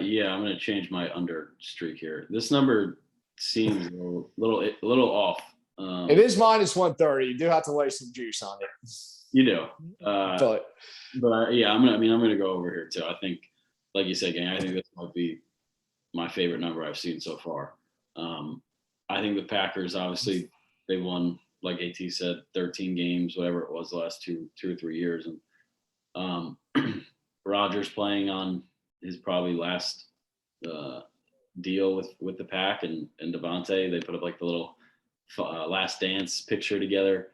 Yeah, I'm going to change my under streak here. This number seems a little off. It is minus 130. You do have to lay some juice on it. You do. But yeah, I'm gonna go over here too. I think, like you said, gang, I think this might be my favorite number I've seen so far. I think the Packers, obviously, they won, like AT said, 13 games, whatever it was, the last two or 3 years, and Rodgers playing on his probably last deal with the Pack, and Devontae, they put up like the little last dance picture together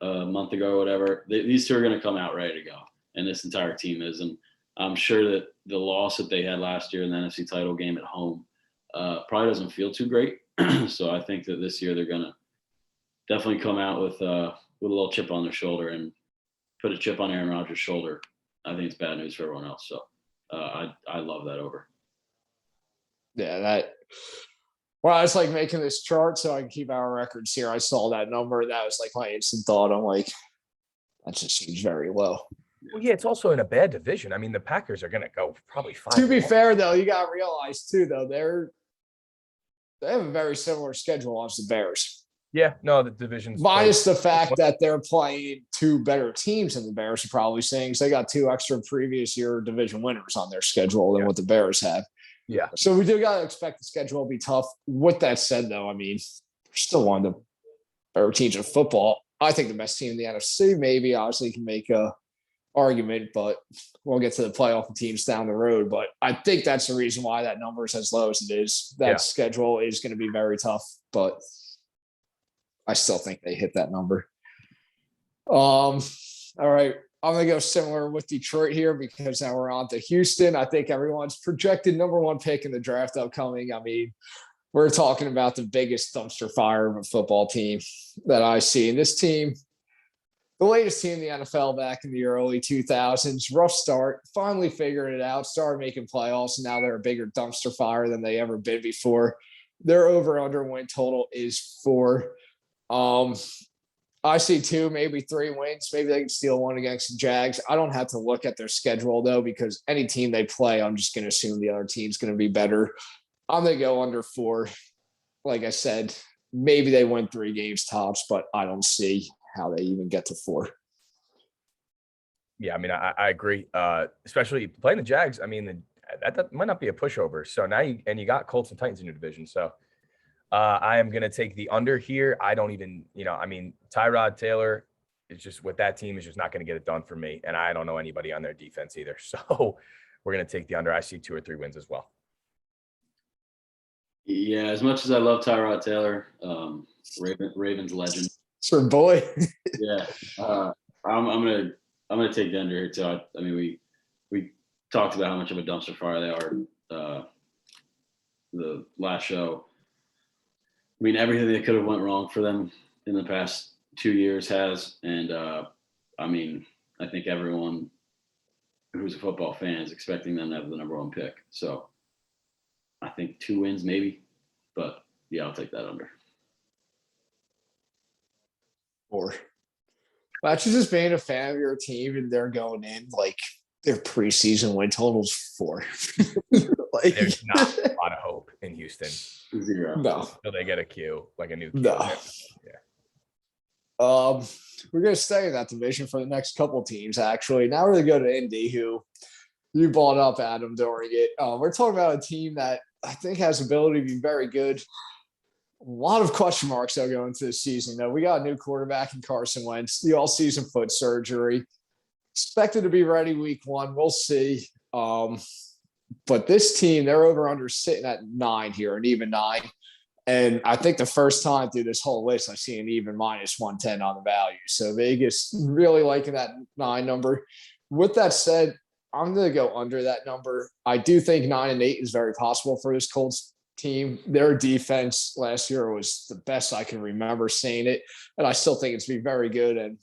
a month ago or whatever. These two are going to come out ready to go, and this entire team is. And I'm sure that the loss that they had last year in the NFC title game at home probably doesn't feel too great. So I think that this year they're going to definitely come out with a little chip on their shoulder, and put a chip on Aaron Rodgers' shoulder. I think it's bad news for everyone else. So I love that over. yeah, well, I was like making this chart so I can keep our records here. I saw that number. That was like my instant thought. I'm like, that just seems very low. Well, yeah, it's also in a bad division. I mean, the Packers are going to go probably 5. To be fair, though, you got to realize too, though, they have a very similar schedule as the Bears. Yeah, no, the division's Minus the fact that they're playing two better teams than the Bears are probably saying. So they got two extra previous year division winners on their schedule than what the Bears have. Yeah. So we do got to expect the schedule to be tough. With that said, though, I mean, they're still one of the better teams in football. I think the best team in the NFC maybe obviously can make a argument, but we'll get to the playoff teams down the road. But I think that's the reason why that number is as low as it is. That schedule is going to be very tough, but I still think they hit that number. All right. I'm going to go similar with Detroit here because now we're on to Houston. I think everyone's projected number one pick in the draft upcoming. I mean, we're talking about the biggest dumpster fire of a football team that I see. And this team, the latest team in the NFL back in the early 2000s, rough start, finally figured it out, started making playoffs, and now they're a bigger dumpster fire than they ever been before. Their over-under win total is 4. I see 2, maybe 3 wins. Maybe they can steal one against the Jags. I don't have to look at their schedule, though, because any team they play, I'm just going to assume the other team's going to be better. I'm going to go under 4. Like I said, maybe they win 3 games tops, but I don't see how they even get to 4. Yeah, I mean, I agree. Especially playing the Jags. I mean, that might not be a pushover. So now you got Colts and Titans in your division. So I am going to take the under here. I don't even, I mean, Tyrod Taylor is just with that team is just not going to get it done for me. And I don't know anybody on their defense either. So we're going to take the under. I see 2 or 3 wins as well. Yeah, as much as I love Tyrod Taylor, Ravens legend. Sure, boy. Yeah, I'm gonna take the under here too. I mean, we talked about how much of a dumpster fire they are. The last show. I mean, everything that could have went wrong for them in the past 2 years has, and I mean, I think everyone who's a football fan is expecting them to have the number 1 pick. So I think 2 wins maybe, but yeah, I'll take that under. 4. Imagine just being a fan of your team and they're going in like their preseason win total's 4. Like, there's not a lot of hope in Houston. 0. No. Until they get a Q, like a new Q. No. Yeah. We're going to stay in that division for the next couple teams, actually. Now we're going to go to Indy, who you brought up, Adam, during it. We're talking about a team that I think has ability to be very good. A lot of question marks though going into the season. Though we got a new quarterback in Carson Wentz, the all-season foot surgery, expected to be ready week 1. We'll see. But this team, they're over under sitting at 9 here, an even 9. And I think the first time through this whole list, I see an even -110 on the value. So Vegas really liking that 9 number. With that said, I'm going to go under that number. I do think 9 and 8 is very possible for this Colts team. Their defense last year was the best I can remember seeing it. And I still think it's be very good. And,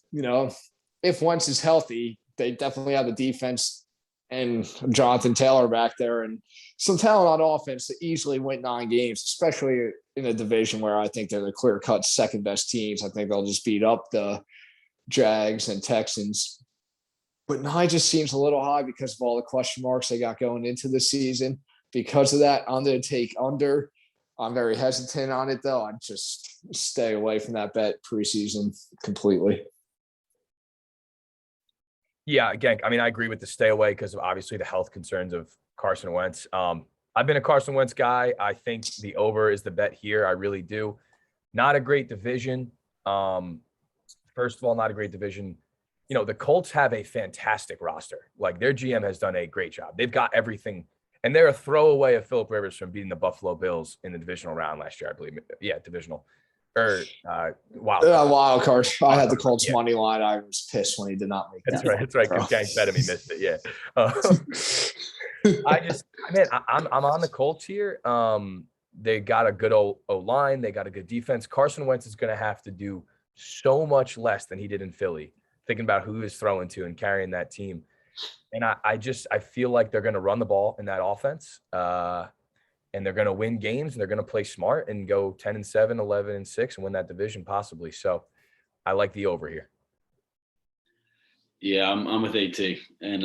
if Wentz is healthy, they definitely have the defense and Jonathan Taylor back there and some talent on offense to easily win 9 games, especially in a division where I think they're the clear-cut second-best teams. I think they'll just beat up the Jags and Texans. But 9 just seems a little high because of all the question marks they got going into the season. Because of that, I'm going to take under. I'm very hesitant on it, though. I'd just stay away from that bet preseason completely. Yeah, again, I mean, I agree with the stay away because of obviously the health concerns of Carson Wentz. I've been a Carson Wentz guy. I think the over is the bet here. I really do. Not a great division. First of all, not a great division. The Colts have a fantastic roster. Like, their GM has done a great job. They've got everything. And they're a throwaway of Phillip Rivers from beating the Buffalo Bills in the divisional round last year, I believe. Yeah, divisional. Or wild card. I had the Colts money line. I was pissed when he did not make that. That's right. Because Gang bet him, he missed it. Yeah. I'm on the Colts here. They got a good O-line. They got a good defense. Carson Wentz is going to have to do so much less than he did in Philly, thinking about who he's throwing to and carrying that team. And I feel like they're going to run the ball in that offense. And they're going to win games and they're going to play smart and go 10-7, 11-6 and win that division possibly. So I like the over here. Yeah, I'm with AT. And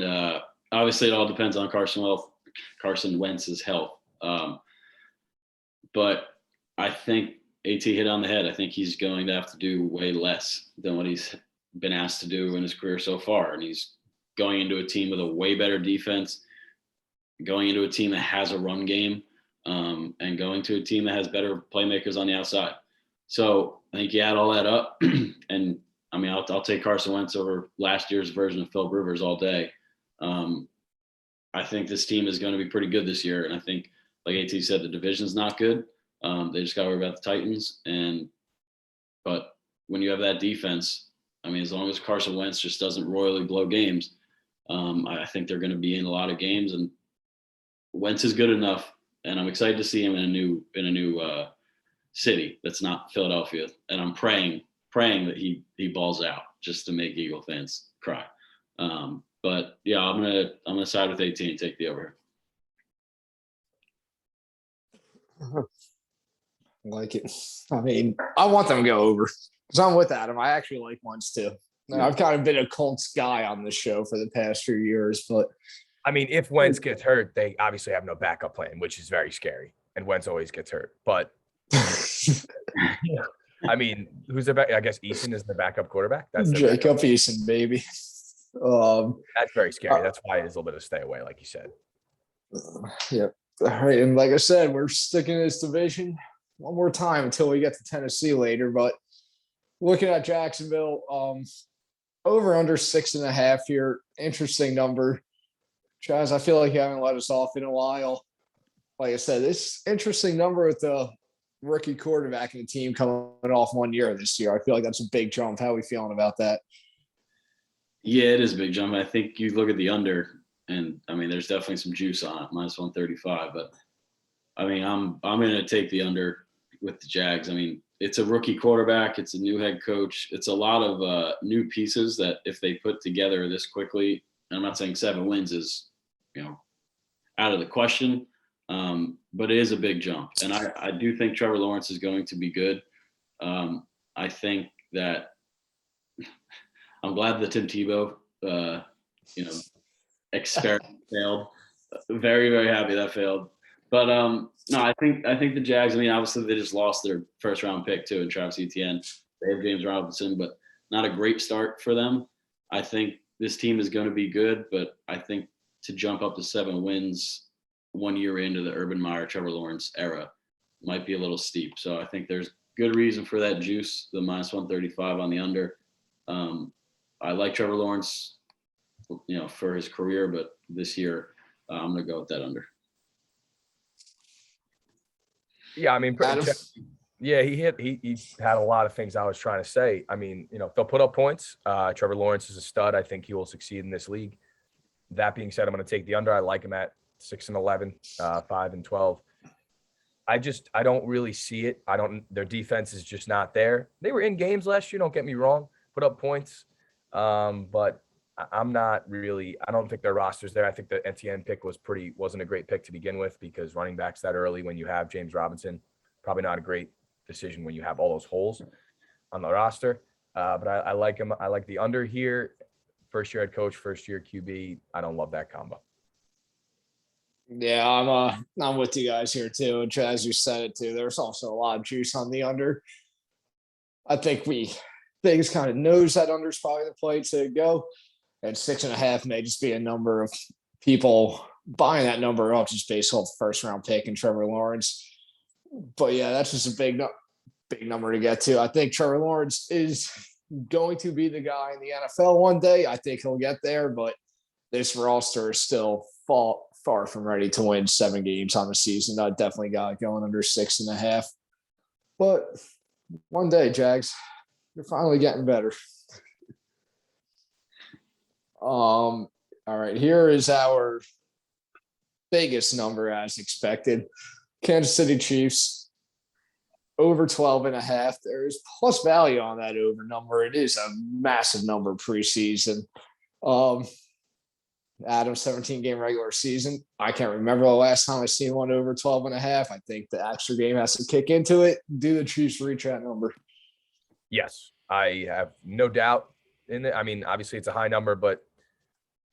obviously it all depends on Carson Wentz's health. But I think AT hit on the head. I think he's going to have to do way less than what he's been asked to do in his career so far. And he's going into a team with a way better defense, going into a team that has a run game, and going to a team that has better playmakers on the outside. So I think you add all that up, and I mean, I'll take Carson Wentz over last year's version of Phil Rivers all day. I think this team is going to be pretty good this year, and I think, like AT said, the division's not good. They just got to worry about the Titans, but when you have that defense, I mean, as long as Carson Wentz just doesn't royally blow games, I think they're going to be in a lot of games, and Wentz is good enough, and I'm excited to see him in a new city that's not Philadelphia. And I'm praying that he balls out just to make Eagle fans cry. But yeah, I'm gonna side with 18 and take the over. Like it. I mean, I want them to go over because I'm with Adam. I actually like Wentz too. Yeah. I've kind of been a Colts guy on this show for the past few years, but I mean, if Wentz gets hurt, they obviously have no backup plan, which is very scary. And Wentz always gets hurt. But I mean, who's the back? I guess Eason is the backup quarterback. That's their backup. Jacob Eason, baby. That's very scary. That's why it is a little bit of stay away, like you said. Yep. All right. And like I said, we're sticking in this division one more time until we get to Tennessee later. But looking at Jacksonville, over under 6.5 here. Interesting number. Chaz, I feel like you haven't let us off in a while. Like I said, this interesting number with the rookie quarterback in the team coming off 1 year this year. I feel like that's a big jump. How are we feeling about that? Yeah, it is a big jump. I think you look at the under, and I mean, there's definitely some juice on it, minus 135. But I mean, I'm going to take the under with the Jags. I mean, it's a rookie quarterback. It's a new head coach. It's a lot of new pieces that if they put together this quickly, and I'm not saying 7 wins is, out of the question, but it is a big jump. And I do think Trevor Lawrence is going to be good. I think that I'm glad that Tim Tebow, experiment failed. Very, very happy that failed. But no, I think the Jags. I mean, obviously they just lost their first round pick too, in Travis Etienne. They have James Robinson, but not a great start for them. I think this team is going to be good, but I think to jump up to 7 wins 1 year into the Urban Meyer, Trevor Lawrence era might be a little steep. So I think there's good reason for that juice, the minus 135 on the under. I like Trevor Lawrence, for his career, but this year I'm going to go with that under. Yeah, I mean, Adam? yeah, he had a lot of things I was trying to say. I mean, they'll put up points. Trevor Lawrence is a stud. I think he will succeed in this league. That being said, I'm going to take the under. I like him at 6-11, 5-12. I don't really see it. Their defense is just not there. They were in games last year. Don't get me wrong, put up points. But I'm not really, I don't think their roster's there. I think the Etienne pick wasn't a great pick to begin with, because running backs that early when you have James Robinson, probably not a great decision when you have all those holes on the roster. But I like him. I like the under here. First year head coach, first year QB. I don't love that combo. Yeah, I'm with you guys here too. And as you said it too, there's also a lot of juice on the under. I think Vegas kind of knows that under's probably the play to go. And 6.5 may just be a number of people buying that number up just based off the first round pick and Trevor Lawrence. But yeah, that's just a big number to get to. I think Trevor Lawrence is going to be the guy in the NFL one day. I think he'll get there, but this roster is still far from ready to win 7 games on the season. I definitely got it going under 6.5. But one day, Jags, you're finally getting better. All right, here is our biggest number as expected. Kansas City Chiefs over 12.5. There is plus value on that over number. It is a massive number preseason. Adam, 17-game regular season. I can't remember the last time I seen one over 12.5. I think the extra game has to kick into it. Do the Chiefs reach that number? Yes, I have no doubt in it. I mean, obviously it's a high number, but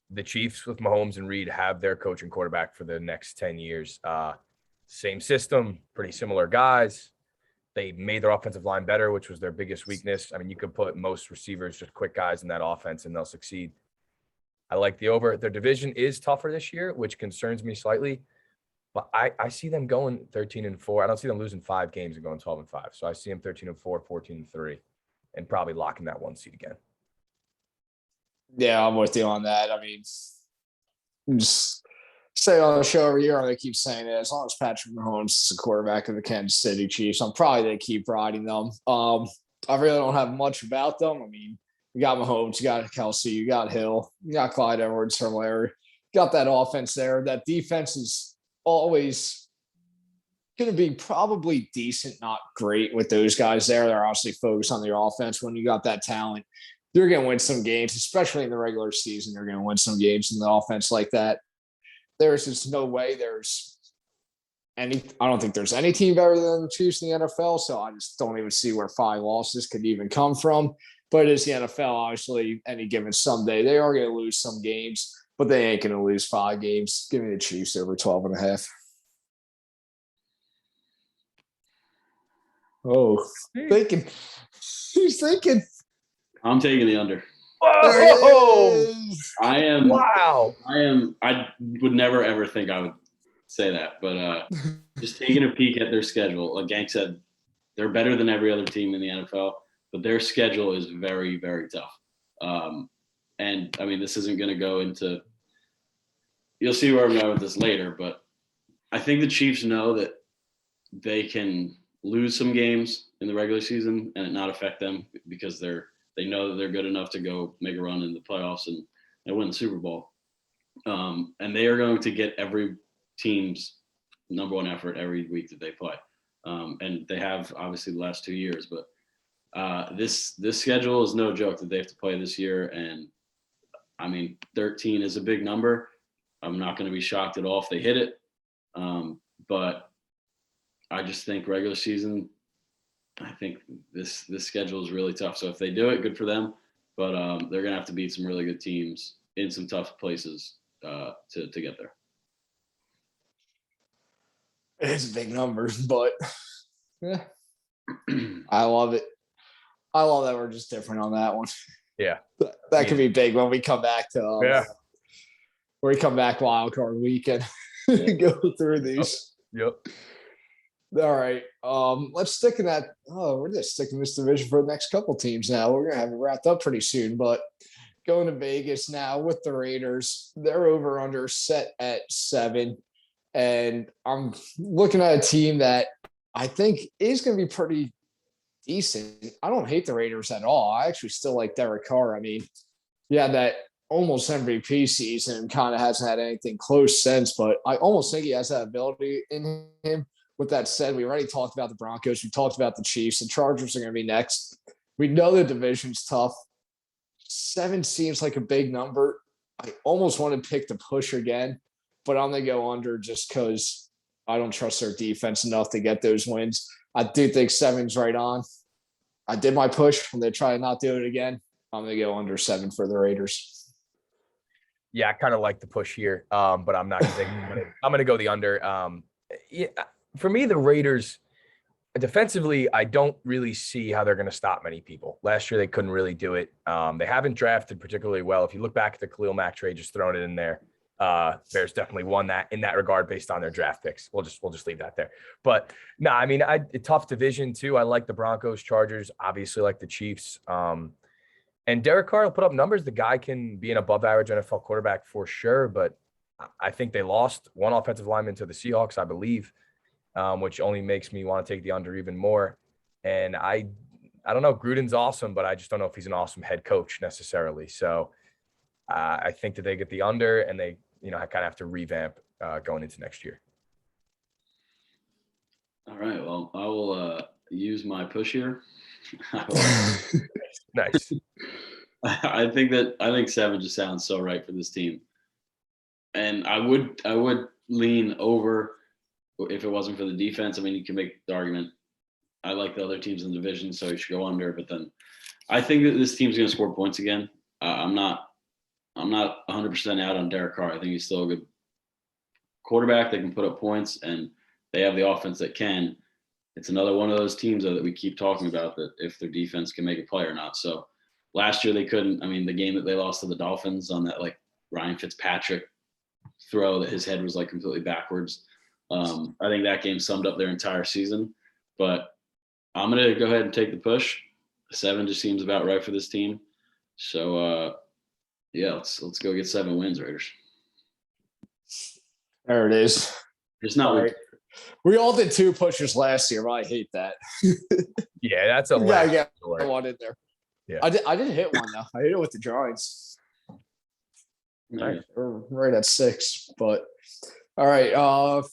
the Chiefs with Mahomes and Reed have their coach and quarterback for the next 10 years. Same system, pretty similar guys. They made their offensive line better, which was their biggest weakness. I mean, you could put most receivers, just quick guys in that offense, and they'll succeed. I like the over. Their division is tougher this year, which concerns me slightly. But I see them going 13-4. I don't see them losing 5 games and going 12-5. So I see them 13-4, 14-3, and probably locking that 1 seed again. Yeah, I'm with you on that. I mean, just say on the show every year, they keep saying it. As long as Patrick Mahomes is the quarterback of the Kansas City Chiefs, I'm probably going to keep riding them. I really don't have much about them. I mean, you got Mahomes, you got Kelsey, you got Hill, you got Clyde Edwards-Helaire, you got that offense there. That defense is always going to be probably decent, not great with those guys there. They're obviously focused on their offense. When you got that talent, you're going to win some games, especially in the regular season. You're going to win some games in the offense like that. There's just no way I don't think there's any team better than the Chiefs in the NFL. So I just don't even see where 5 losses could even come from. But it is the NFL, obviously, any given Sunday. They are going to lose some games, but they ain't going to lose 5 games. Give me the Chiefs over 12.5. Oh, thinking. He's thinking. I'm taking the under. Whoa! I am. Wow. I would never ever think I would say that, but just taking a peek at their schedule, like Gank said, they're better than every other team in the NFL, but their schedule is very, very tough. And I mean, this isn't going to go into. You'll see where I'm going with this later, but I think the Chiefs know that they can lose some games in the regular season and it not affect them because they know that they're good enough to go make a run in the playoffs and win the Super Bowl. And they are going to get every team's number 1 effort every week that they play. And they have obviously the last 2 years, but this schedule is no joke that they have to play this year. And I mean, 13 is a big number. I'm not going to be shocked at all if they hit it. But I just think regular season, I think this schedule is really tough. So if they do it, good for them. But they're going to have to beat some really good teams in some tough places to get there. It's a big number, but yeah, I love it. I love that we're just different on that one. Yeah. That could be big when we come back to when we come back wild card weekend. Go through these. Yep. All right. Let's stick in that. Oh, we're just sticking this division for the next couple teams now. We're gonna have it wrapped up pretty soon, but going to Vegas now with the Raiders. They're over under set at 7. And I'm looking at a team that I think is going to be pretty decent. I don't hate the Raiders at all. I actually still like Derek Carr. I mean, yeah, that almost MVP season kind of hasn't had anything close since, but I almost think he has that ability in him. With that said, we already talked about the Broncos. We talked about the Chiefs. The Chargers are going to be next. We know the division's tough. 7 seems like a big number. I almost want to pick the push again, but I'm going to go under just because I don't trust their defense enough to get those wins. I do think 7's right on. I did my push. I'm going to try to not do it again. I'm going to go under 7 for the Raiders. Yeah, I kind of like the push here, but I'm not going to take it. I'm going to go the under. Yeah, for me, the Raiders, defensively, I don't really see how they're going to stop many people. Last year, they couldn't really do it. They haven't drafted particularly well. If you look back at the Khalil Mack trade, just throwing it in there, Bears definitely won that in that regard based on their draft picks. We'll just leave that there. But no, I mean, a tough division too. I like the Broncos, Chargers, obviously like the Chiefs. And Derek Carr will put up numbers. The guy can be an above average NFL quarterback for sure. But I think they lost one offensive lineman to the Seahawks, I believe, which only makes me want to take the under even more. And I don't know. Gruden's awesome, but I just don't know if he's an awesome head coach necessarily. So I think that they get the under, and they, I kind of have to revamp going into next year. All right. Well, I will use my push here. Nice. I think 7 just sounds so right for this team, and I would lean over if it wasn't for the defense. I mean, you can make the argument. I like the other teams in the division, so you should go under. But then, I think that this team's going to score points again. I'm not 100% out on Derek Carr. I think he's still a good quarterback that can put up points, and they have the offense that can. it's another one of those teams though, that we keep talking about, that if their defense can make a play or not. So last year they couldn't. I mean, the game that they lost to the Dolphins on that like Ryan Fitzpatrick throw that his head was like completely backwards. I think that game summed up their entire season. But I'm gonna go ahead and take the push. 7 just seems about right for this team. So yeah, let's go get 7 wins, Raiders. There it is. It's not All right. We all did 2 pushes last year. But I hate that. Yeah, that's a Yeah, last yeah. resort. I wanted there. Yeah. I did hit one though. I hit it with the Giants. Nice. We're right at 6. But all right.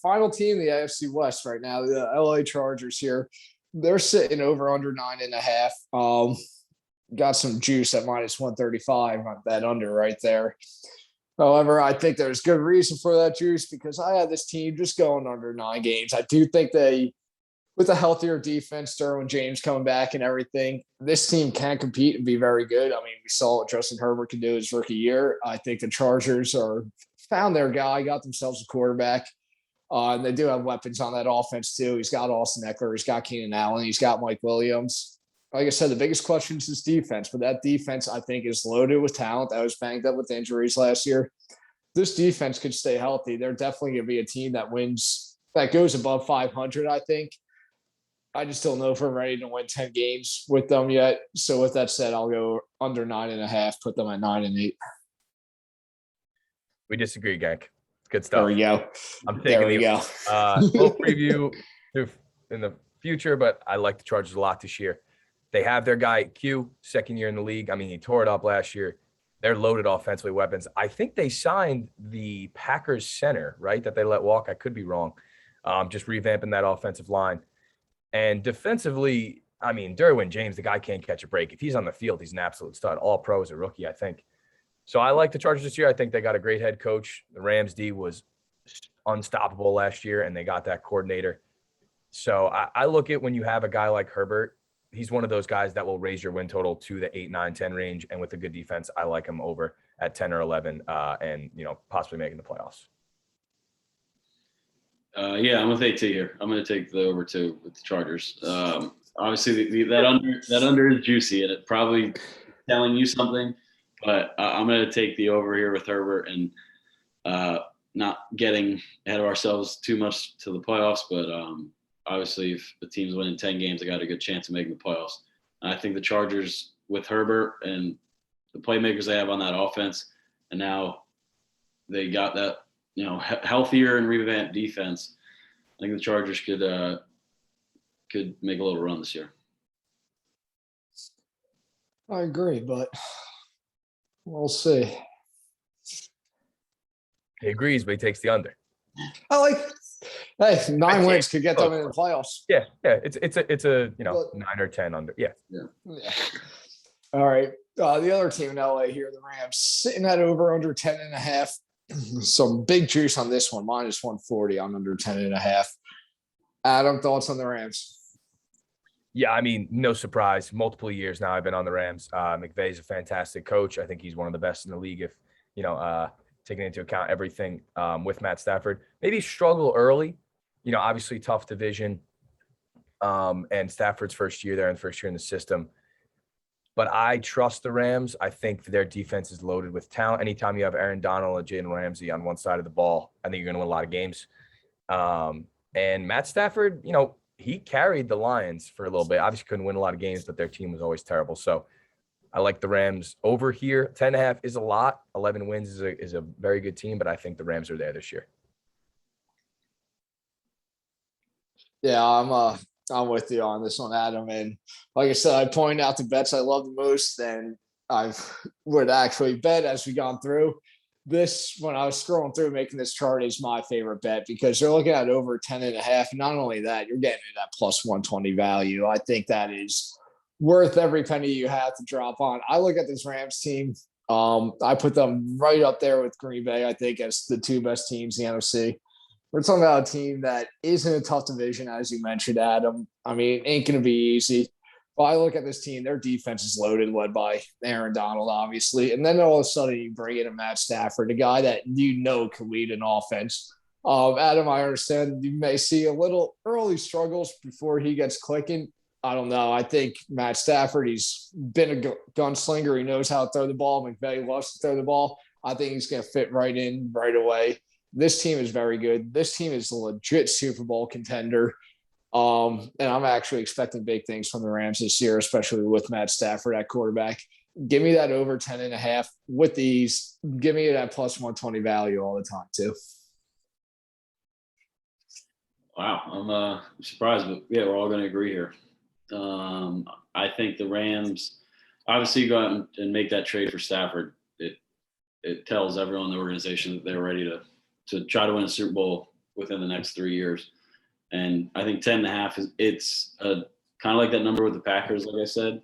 Final team, the AFC West right now, the LA Chargers here. They're sitting over under 9.5. Got some juice at -135 on that under right there. However, I think there's good reason for that juice because I had this team just going under 9 games. I do think they, with a healthier defense, Derwin James coming back and everything, this team can compete and be very good. I mean, we saw what Justin Herbert could do his rookie year. I think the Chargers found their guy, got themselves a quarterback. And they do have weapons on that offense too. He's got Austin Eckler, he's got Keenan Allen, he's got Mike Williams. Like I said, the biggest question is his defense, but that defense I think is loaded with talent that was banged up with injuries last year. This defense could stay healthy. They're definitely going to be a team that wins, that goes above 500, I think. I just don't know if we're ready to win 10 games with them yet. So with that said, I'll go under 9.5, put them at 9-8. We disagree, Gank. Good There stuff. we go. I'm taking There we go. We'll preview in the future, but I like the Chargers a lot this year. They have their guy Q, second year in the league. I mean, he tore it up last year. They're loaded offensively weapons. I think they signed the Packers center, right, that they let walk. I could be wrong. Just revamping that offensive line. And defensively, I mean, Derwin James, the guy can't catch a break. If he's on the field, he's an absolute stud. All pro as a rookie, I think. So I like the Chargers this year. I think they got a great head coach. The Rams D was unstoppable last year, and they got that coordinator. So I look at when you have a guy like Herbert, he's one of those guys that will raise your win total to the 8, 9, 10 range. And with a good defense, I like him over at 10 or 11 and, possibly making the playoffs. Yeah, I'm with AT here. I'm going to take the over 2 with the Chargers. Obviously, that under is juicy, and it probably telling you something. But I'm going to take the over here with Herbert and not getting ahead of ourselves too much to the playoffs. But obviously, if the team's winning 10 games, they got a good chance of making the playoffs. And I think the Chargers with Herbert and the playmakers they have on that offense, and now they got that healthier and revamped defense. I think the Chargers could make a little run this year. I agree, but we'll see. He agrees, but he takes the under. Hey, 9 wins could get them in the playoffs. Yeah. It's a 9 or 10 under. Yeah. All right. The other team in LA here, the Rams, sitting at over under 10.5. Some big juice on this one, -140 on under 10.5. Adam, thoughts on the Rams? Yeah, I mean, no surprise. Multiple years now I've been on the Rams. McVay's a fantastic coach. I think he's one of the best in the league if, taking into account everything with Matt Stafford. Maybe struggle early, obviously tough division and Stafford's first year there and first year in the system. But I trust the Rams. I think their defense is loaded with talent. Anytime you have Aaron Donald and Jalen Ramsey on one side of the ball, I think you're going to win a lot of games. And Matt Stafford, he carried the Lions for a little bit. Obviously couldn't win a lot of games, but their team was always terrible. So I like the Rams over here. 10.5 is a lot. 11 wins is a very good team, but I think the Rams are there this year. Yeah, I'm with you on this one, Adam. And like I said, I point out the bets I love the most, and I would actually bet as we gone through this. When I was scrolling through making this chart, is my favorite bet because you're looking at over 10.5. And not only that, you're getting it at +120 value. I think that is worth every penny you have to drop on. I look at this Rams team. I put them right up there with Green Bay, I think, as the 2 best teams in the NFC. We're talking about a team that is in a tough division, as you mentioned, Adam. I mean, it ain't going to be easy. But I look at this team, their defense is loaded, led by Aaron Donald, obviously. And then all of a sudden you bring in a Matt Stafford, a guy that can lead an offense. Adam, I understand you may see a little early struggles before he gets clicking. I don't know. I think Matt Stafford, he's been a gunslinger. He knows how to throw the ball. McVay loves to throw the ball. I think he's going to fit right in right away. This team is very good. This team is a legit Super Bowl contender. And I'm actually expecting big things from the Rams this year, especially with Matt Stafford at quarterback. Give me that over 10.5 with these. Give me that plus 120 value all the time too. Wow, I'm surprised, but yeah, we're all going to agree here. I think the Rams, obviously, go out and make that trade for Stafford. It tells everyone in the organization that they're ready to try to win a Super Bowl within the next 3 years. And I think 10.5 it's kind of like that number with the Packers, like I said.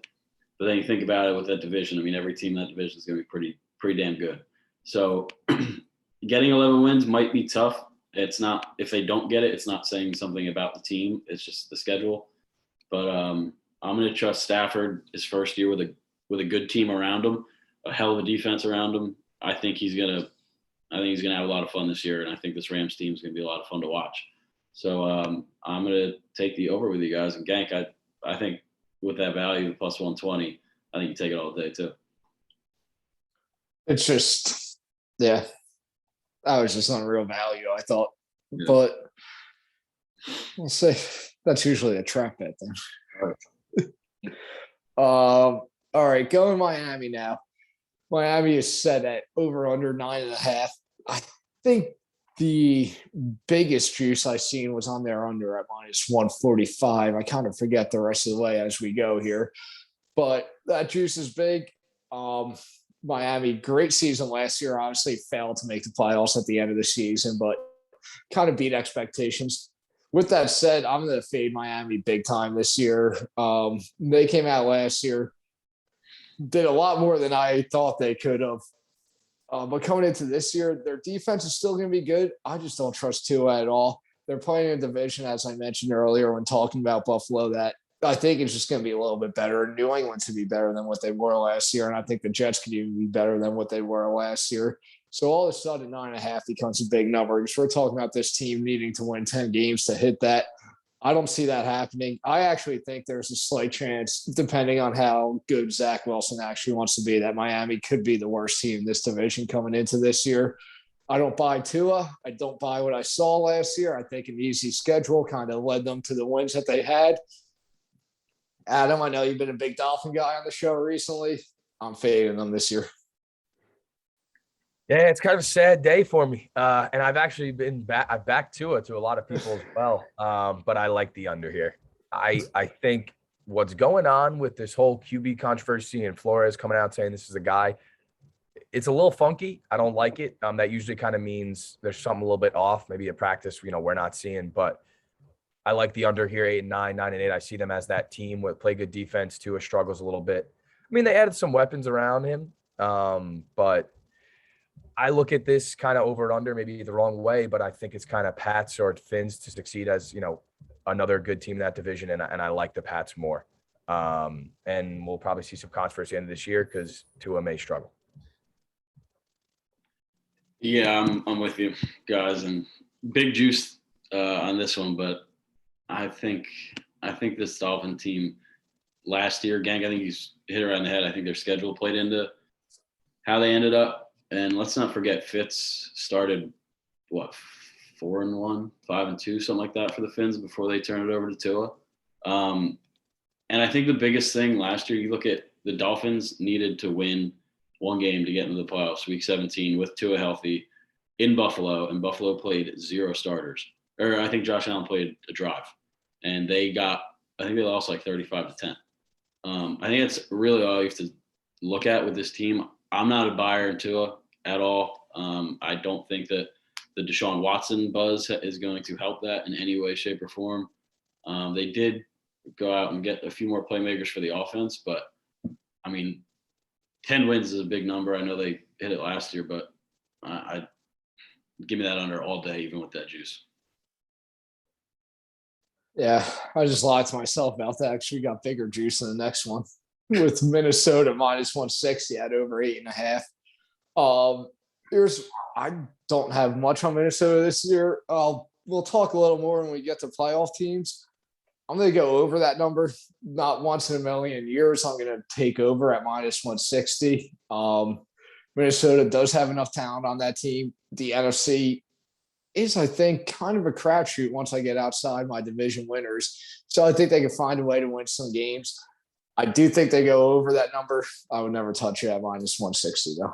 But then you think about it with that division. I mean, every team in that division is going to be pretty damn good. So getting 11 wins might be tough. It's not, if they don't get it, it's not saying something about the team. It's just the schedule. But I'm going to trust Stafford his first year with a good team around him, a hell of a defense around him. I think he's going to have a lot of fun this year, and I think this Rams team is going to be a lot of fun to watch. So I'm going to take the over with you guys. And Gank, I think with that value, plus 120, I think you take it all day too. It's just, yeah, that was just unreal value, I thought. Yeah. But we'll see. That's usually a trap bet then. All right, going Miami now. Miami is set at over under 9.5. I think the biggest juice I seen was on their under at minus 145. I kind of forget the rest of the way as we go here, but that juice is big. Miami, great season last year. Obviously failed to make the playoffs at the end of the season, but kind of beat expectations. With that said, I'm going to fade Miami big time this year. They came out last year, did a lot more than I thought they could have. But coming into this year, their defense is still going to be good. I just don't trust Tua at all. They're playing a division, as I mentioned earlier when talking about Buffalo, that I think it's just going to be a little bit better. New England to be better than what they were last year, and I think the Jets could even be better than what they were last year. So all of a sudden, 9.5 becomes a big number. Because we're talking about this team needing to win 10 games to hit that. I don't see that happening. I actually think there's a slight chance, depending on how good Zach Wilson actually wants to be, that Miami could be the worst team in this division coming into this year. I don't buy Tua. I don't buy what I saw last year. I think an easy schedule kind of led them to the wins that they had. Adam, I know you've been a big Dolphin guy on the show recently. I'm fading them this year. Yeah, it's kind of a sad day for me. And I've actually I've backed Tua to a lot of people as well. But I like the under here. I think what's going on with this whole QB controversy and Flores coming out saying this is a guy, it's a little funky. I don't like it. That usually kind of means there's something a little bit off, maybe a practice, we're not seeing, but I like the under here, 8 and 9, 9 and 8. I see them as that team with play good defense. Tua struggles a little bit. I mean, they added some weapons around him, but I look at this kind of over and under, maybe the wrong way, but I think it's kind of Pats or Fins to succeed as, another good team in that division. And I like the Pats more. And we'll probably see some controversy at the end of this year because Tua may struggle. Yeah, I'm with you guys, and big juice on this one, but I think this Dolphin team last year, Gang, I think he's hit around the head. I think their schedule played into how they ended up. And let's not forget, Fitz started 4-1, 5-2, something like that for the Fins before they turned it over to Tua. And I think the biggest thing last year, you look at the Dolphins needed to win one game to get into the playoffs, Week 17, with Tua healthy in Buffalo, and Buffalo played 0 starters. Or I think Josh Allen played a drive, and they lost like 35-10. I think that's really all you have to look at with this team. I'm not a buyer in Tua at all. I don't think that the Deshaun Watson buzz is going to help that in any way, shape, or form. They did go out and get a few more playmakers for the offense, but I mean, 10 wins is a big number. I know they hit it last year, but I give me that under all day, even with that juice. Yeah, I just lied to myself about that. Actually got bigger juice in the next one with Minnesota minus 160 at over 8.5. I don't have much on Minnesota this year. We'll talk a little more when we get to playoff teams. I'm going to go over that number. Not once in a million years. I'm going to take over at minus 160. Minnesota does have enough talent on that team. The NFC is, I think, kind of a crapshoot once I get outside my division winners. So I think they can find a way to win some games. I do think they go over that number. I would never touch it at minus 160, though.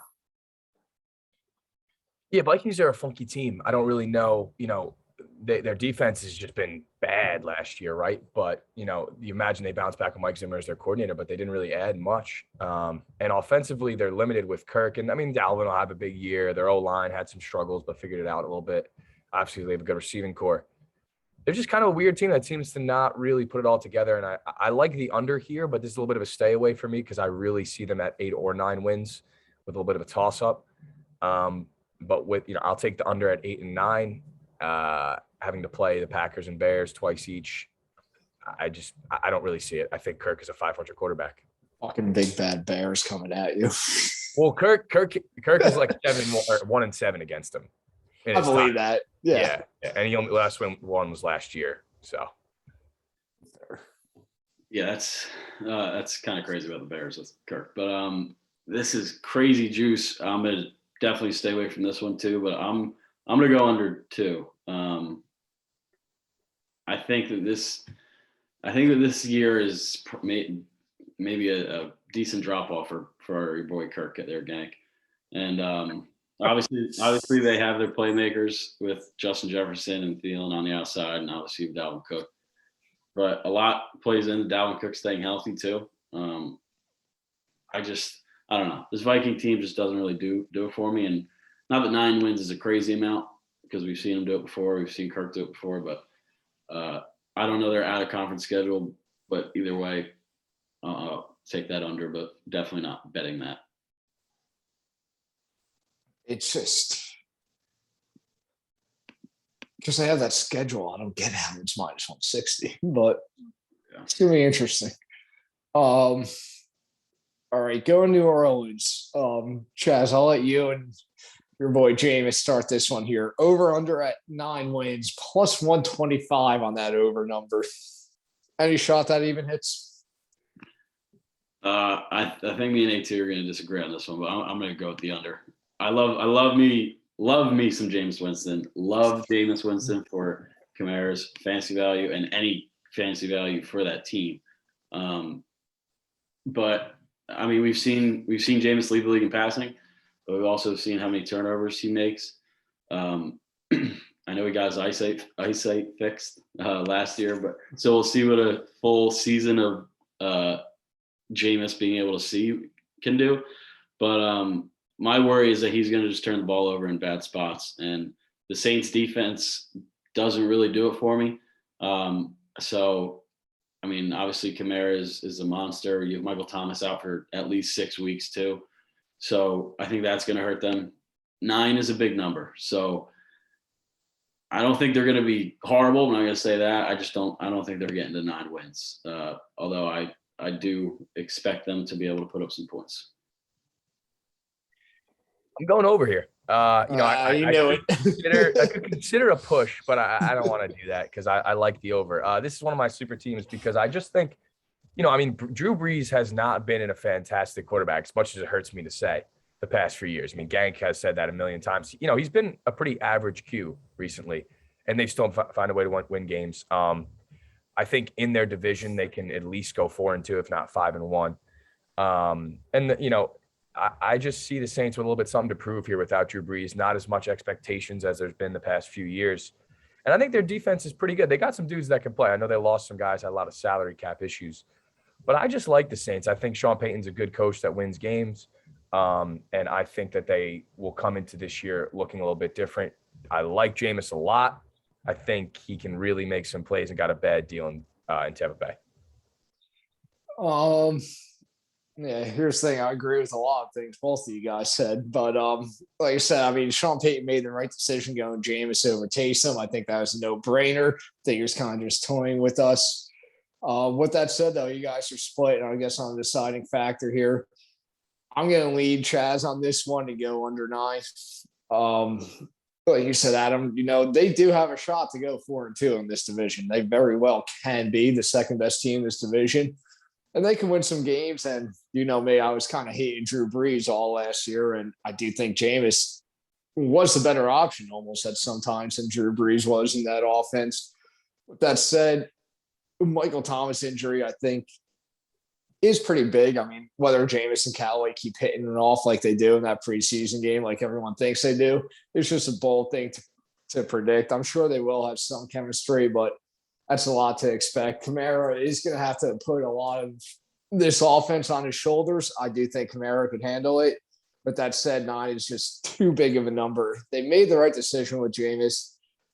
Yeah, Vikings are a funky team. I don't really know, their defense has just been bad last year, right? But, you imagine they bounce back with Mike Zimmer as their coordinator, but they didn't really add much. And offensively, they're limited with Kirk. And, Dalvin will have a big year. Their O-line had some struggles, but figured it out a little bit. Obviously, they have a good receiving core. They're just kind of a weird team that seems to not really put it all together. And I like the under here, but this is a little bit of a stay away for me because I really see them at 8 or 9 wins with a little bit of a toss-up. But with, I'll take the under at 8 and 9, having to play the Packers and Bears twice each. I don't really see it. I think Kirk is a 500 quarterback. Fucking big bad Bears coming at you. Well, Kirk is like 1-7 against him. I believe that. Yeah. And he only last one was last year. So. Yeah, that's kind of crazy about the Bears with Kirk. But this is crazy juice. I'm gonna definitely stay away from this one too. But I'm gonna go under 2. I think that this year is maybe a decent drop off for your boy Kirk at their gank, and obviously they have their playmakers with Justin Jefferson and Thielen on the outside, and obviously Dalvin Cook. But a lot plays into Dalvin Cook staying healthy too. I don't know. This Viking team just doesn't really do it for me, and not that 9 wins is a crazy amount because we've seen them do it before. We've seen Kirk do it before, but I don't know their out of conference schedule. But either way, I'll take that under, but definitely not betting that. It's just because they have that schedule. I don't get how it's minus 160, but it's going to be interesting. All right, go to New Orleans. Chaz, I'll let you and your boy Jameis start this one here. Over under at 9 wins, plus 125 on that over number. Any shot that even hits? I think me and AT are going to disagree on this one, but I'm going to go with the under. I love me some Jameis Winston. Love Jameis Winston for Kamara's fantasy value and any fantasy value for that team. But we've seen Jameis lead the league in passing, but we've also seen how many turnovers he makes. I know he got his eyesight fixed last year, but so we'll see what a full season of Jameis being able to see can do. But my worry is that he's going to just turn the ball over in bad spots, and the Saints defense doesn't really do it for me. So, obviously Kamara is a monster. You have Michael Thomas out for at least 6 weeks too. So I think that's going to hurt them. 9 is a big number. So I don't think they're going to be horrible. I'm not going to say that. I don't think they're getting to 9 wins. Although I do expect them to be able to put up some points. I'm going over here. I could consider a push, but I don't want to do that because I like the over. This is one of my super teams because I just think, Drew Brees has not been in a fantastic quarterback, as much as it hurts me to say, the past few years. Gank has said that a million times. He's been a pretty average Q recently, and they still find a way to win games. I think in their division, they can at least go 4-2, if not 5-1. I just see the Saints with a little bit something to prove here without Drew Brees, not as much expectations as there's been the past few years. And I think their defense is pretty good. They got some dudes that can play. I know they lost some guys, had a lot of salary cap issues, but I just like the Saints. I think Sean Payton's a good coach that wins games. And I think that they will come into this year looking a little bit different. I like Jameis a lot. I think he can really make some plays and got a bad deal in Tampa Bay. Yeah, here's the thing. I agree with a lot of things both of you guys said, but like I said, Sean Payton made the right decision going Jameis over Taysom. I think that was a no-brainer. I think he was kind of just toying with us. With that said, though, you guys are split, I guess, on the deciding factor here. I'm going to lead Chaz on this one to go under 9. Um, like you said, Adam, they do have a shot to go 4-2 in this division. They very well can be the second best team in this division, and they can win some games. And me, I was kind of hating Drew Brees all last year, and I do think Jameis was the better option almost at sometimes than Drew Brees was in that offense. With that said, Michael Thomas injury, I think, is pretty big. I mean, whether Jameis and Callaway keep hitting it off like they do in that preseason game, like everyone thinks they do, it's just a bold thing to predict. I'm sure they will have some chemistry, but that's a lot to expect. Kamara is going to have to put a lot of this offense on his shoulders. I do think Kamara could handle it. But that said, 9 is just too big of a number. They made the right decision with Jameis.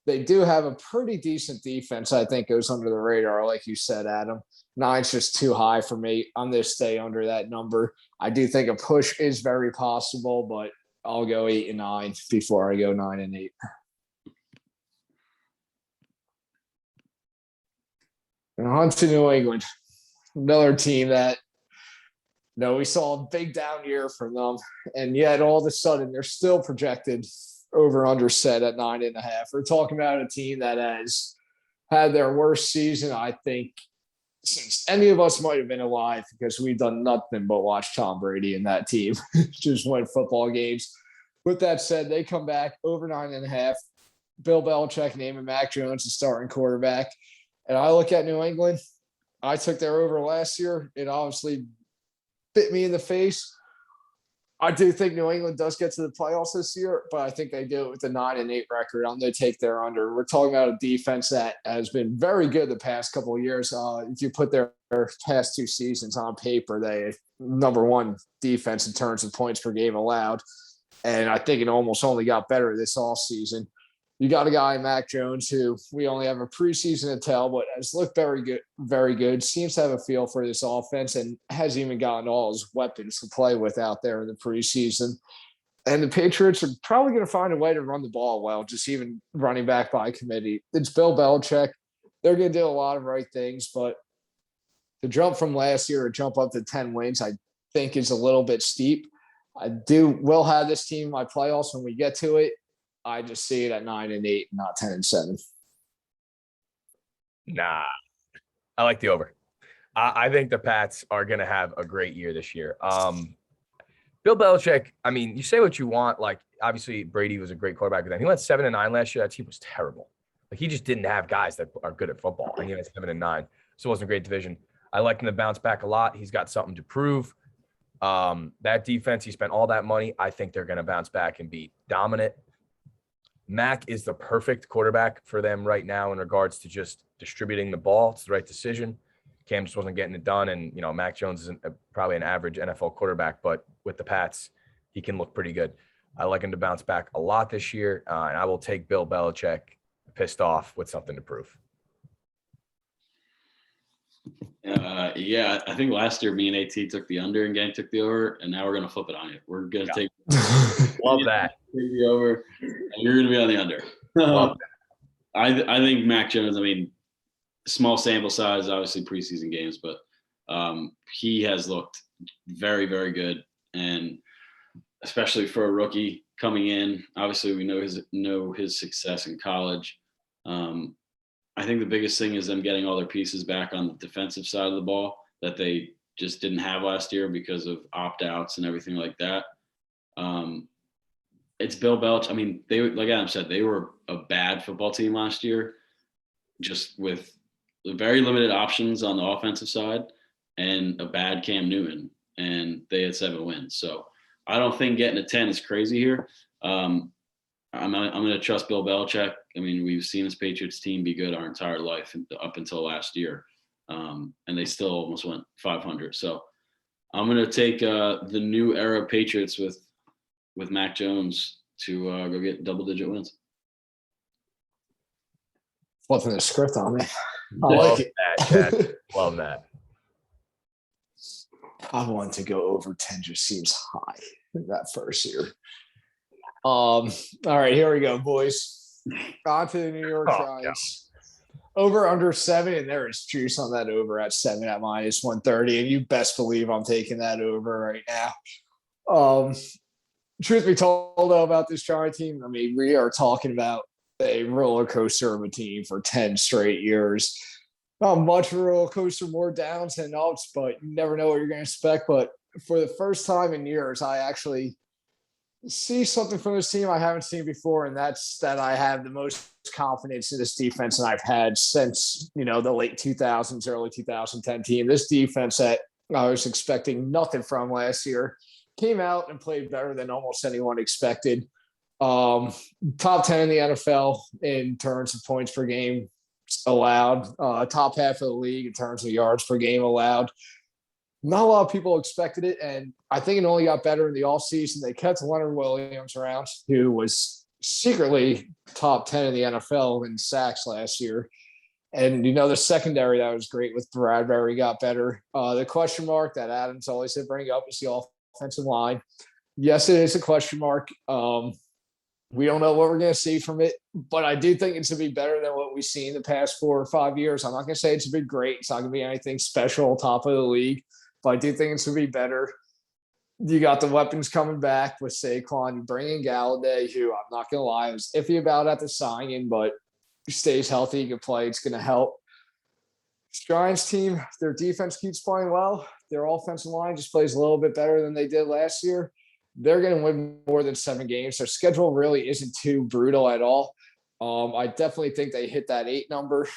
They do have a pretty decent defense, I think, goes under the radar, like you said, Adam. 9's just too high for me. I'm going to stay under that number. I do think a push is very possible, but I'll go 8 and 9 before I go 9 and 8. And on to New England, another team that we saw a big down year from them, and yet all of a sudden they're still projected over under set at 9.5. We're talking about a team that has had their worst season, I think, since any of us might have been alive, because we've done nothing but watch Tom Brady and that team just win football games. With that said, they come back over 9.5. Bill Belichick naming Mac Jones the starting quarterback. And I look at New England. I took their over last year. It obviously bit me in the face. I do think New England does get to the playoffs this year, but I think they do it with a 9-8 record. I'm going to take their under. We're talking about a defense that has been very good the past couple of years. If you put their past 2 seasons on paper, they number 1 defense in terms of points per game allowed. And I think it almost only got better this offseason. You got a guy, Mac Jones, who we only have a preseason to tell, but has looked very good, seems to have a feel for this offense, and has even gotten all his weapons to play with out there in the preseason. And the Patriots are probably going to find a way to run the ball well, just even running back by committee. It's Bill Belichick. They're going to do a lot of right things, but to jump from last year or jump up to 10 wins, I think is a little bit steep. Will have this team in my playoffs when we get to it. I just see it at 9-8, not 10-7. Nah, I like the over. I think the Pats are going to have a great year this year. Bill Belichick, I mean, you say what you want. Like, obviously, Brady was a great quarterback then. He went 7-9 last year. That team was terrible. Like, he just didn't have guys that are good at football. And he went 7-9. So it wasn't a great division. I like him to bounce back a lot. He's got something to prove. That defense, he spent all that money. I think they're going to bounce back and be dominant. Mac is the perfect quarterback for them right now in regards to just distributing the ball. It's the right decision. Cam just wasn't getting it done. And, Mac Jones isn't probably an average NFL quarterback, but with the Pats, he can look pretty good. I like him to bounce back a lot this year. And I will take Bill Belichick pissed off with something to prove. Yeah, I think last year me and AT took the under and Gang took the over, and now we're going to flip it on you. We're going to take Love that. Take the over, and you're going to be on the under. Love that. I think Mac Jones, I mean, small sample size, obviously preseason games, but he has looked very, very good. And especially for a rookie coming in, obviously we know his success in college. I think the biggest thing is them getting all their pieces back on the defensive side of the ball that they just didn't have last year because of opt-outs and everything like that. It's Bill Belichick. I mean, like Adam said, they were a bad football team last year, just with very limited options on the offensive side and a bad Cam Newton, and they had 7 wins. So I don't think getting a 10 is crazy here. I'm going to trust Bill Belichick. I mean, we've seen this Patriots team be good our entire life up until last year, and they still almost went 500. So I'm going to take the new era Patriots with Mac Jones to go get double-digit wins. Flipping the script on me. I Love like it. that, Chad. Love that. I want to go over 10 just seems high in that first year. All right, here we go, boys. On to the New York Giants. Over under 7, and there is juice on that over at 7 at -130. And you best believe I'm taking that over right now. Um, truth be told, though, about this Giant team, I mean, we are talking about a roller coaster of a team for 10 straight years. Not much of a roller coaster, more downs than ups, but you never know what you're going to expect. But for the first time in years, I actually see something from this team I haven't seen before, and that's that I have the most confidence in this defense than I've had since, the late 2000s, early 2010 team. This defense that I was expecting nothing from last year came out and played better than almost anyone expected. Top 10 in the NFL in terms of points per game allowed, top half of the league in terms of yards per game allowed. Not a lot of people expected it, and I think it only got better in the offseason. They kept Leonard Williams around, who was secretly top 10 in the NFL in sacks last year. And, the secondary that was great with Bradbury got better. The question mark that Adams always said bring up is the offensive line. Yes, it is a question mark. We don't know what we're going to see from it, but I do think it's going to be better than what we've seen the past 4 or 5 years. I'm not going to say it's going to be great. It's not going to be anything special, top of the league, but I do think it's going to be better. You got the weapons coming back with Saquon. You bring in Galladay, who I'm not going to lie, I was iffy about at the signing, but he stays healthy, he can play. It's going to help. Giants team, their defense keeps playing well. Their offensive line just plays a little bit better than they did last year. They're going to win more than 7 games. Their schedule really isn't too brutal at all. I definitely think they hit that 8 number.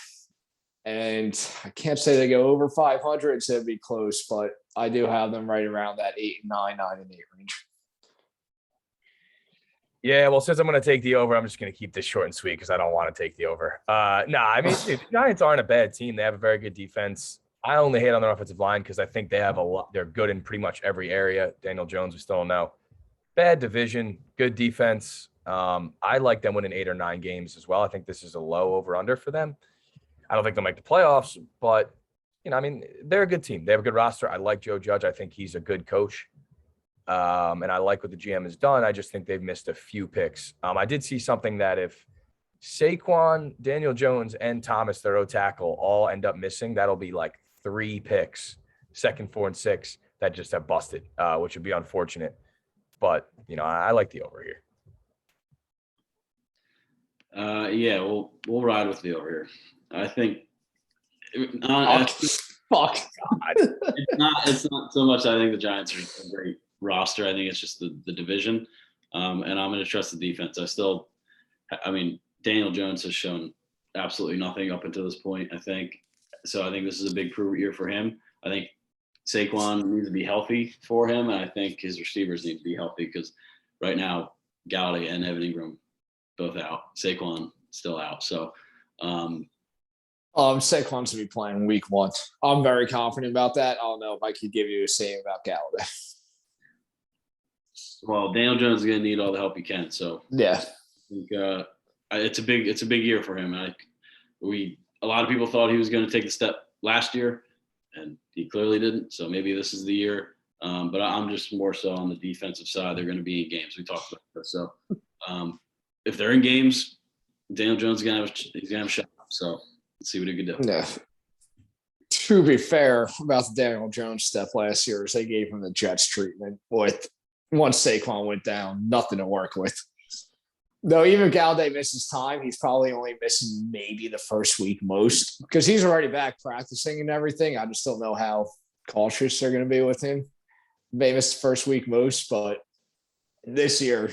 And I can't say they go over 500, so it'd be close, but I do have them right around that 8 and 9, 9 and 8 range. Yeah, well, since I'm going to take the over, I'm just going to keep this short and sweet because I don't want to take the over. The Giants aren't a bad team. They have a very good defense. I only hate on their offensive line because I think they have a lot. They're good in pretty much every area. Daniel Jones, we still don't know. Bad division, good defense. I like them winning 8 or 9 games as well. I think this is a low over-under for them. I don't think they'll make the playoffs, but, they're a good team. They have a good roster. I like Joe Judge. I think he's a good coach. And I like what the GM has done. I just think they've missed a few picks. I did see something that if Saquon, Daniel Jones, and Thomas, their O tackle, all end up missing, that'll be like 3 picks, 2nd, 4, and 6 that just have busted, which would be unfortunate. But, I like the over here. Yeah, we'll ride with the over here. I think Fuck. it's not so much. I think the Giants are a great roster. I think it's just the division, and I'm going to trust the defense. Daniel Jones has shown absolutely nothing up until this point. I think this is a big prove year for him. I think Saquon needs to be healthy for him, and I think his receivers need to be healthy because right now Galladay and Evan Ingram both out. Saquon still out. So, Saquon's going to be playing week 1. I'm very confident about that. I don't know if I could give you the same about Galladay. Well, Daniel Jones is going to need all the help he can. So yeah, I think it's a big year for him. A lot of people thought he was going to take the step last year, and he clearly didn't. So maybe this is the year. But I'm just more so on the defensive side. They're going to be in games. We talked about that. So if they're in games, Daniel Jones is going to have a shot. So let's see what he can do. Yeah. To be fair about the Daniel Jones stuff last year is they gave him the Jets treatment with once Saquon went down, nothing to work with. Though even if Galladay misses time, he's probably only missing maybe the first week most because he's already back practicing and everything. I just don't know how cautious they're going to be with him. They missed the first week most, but this year,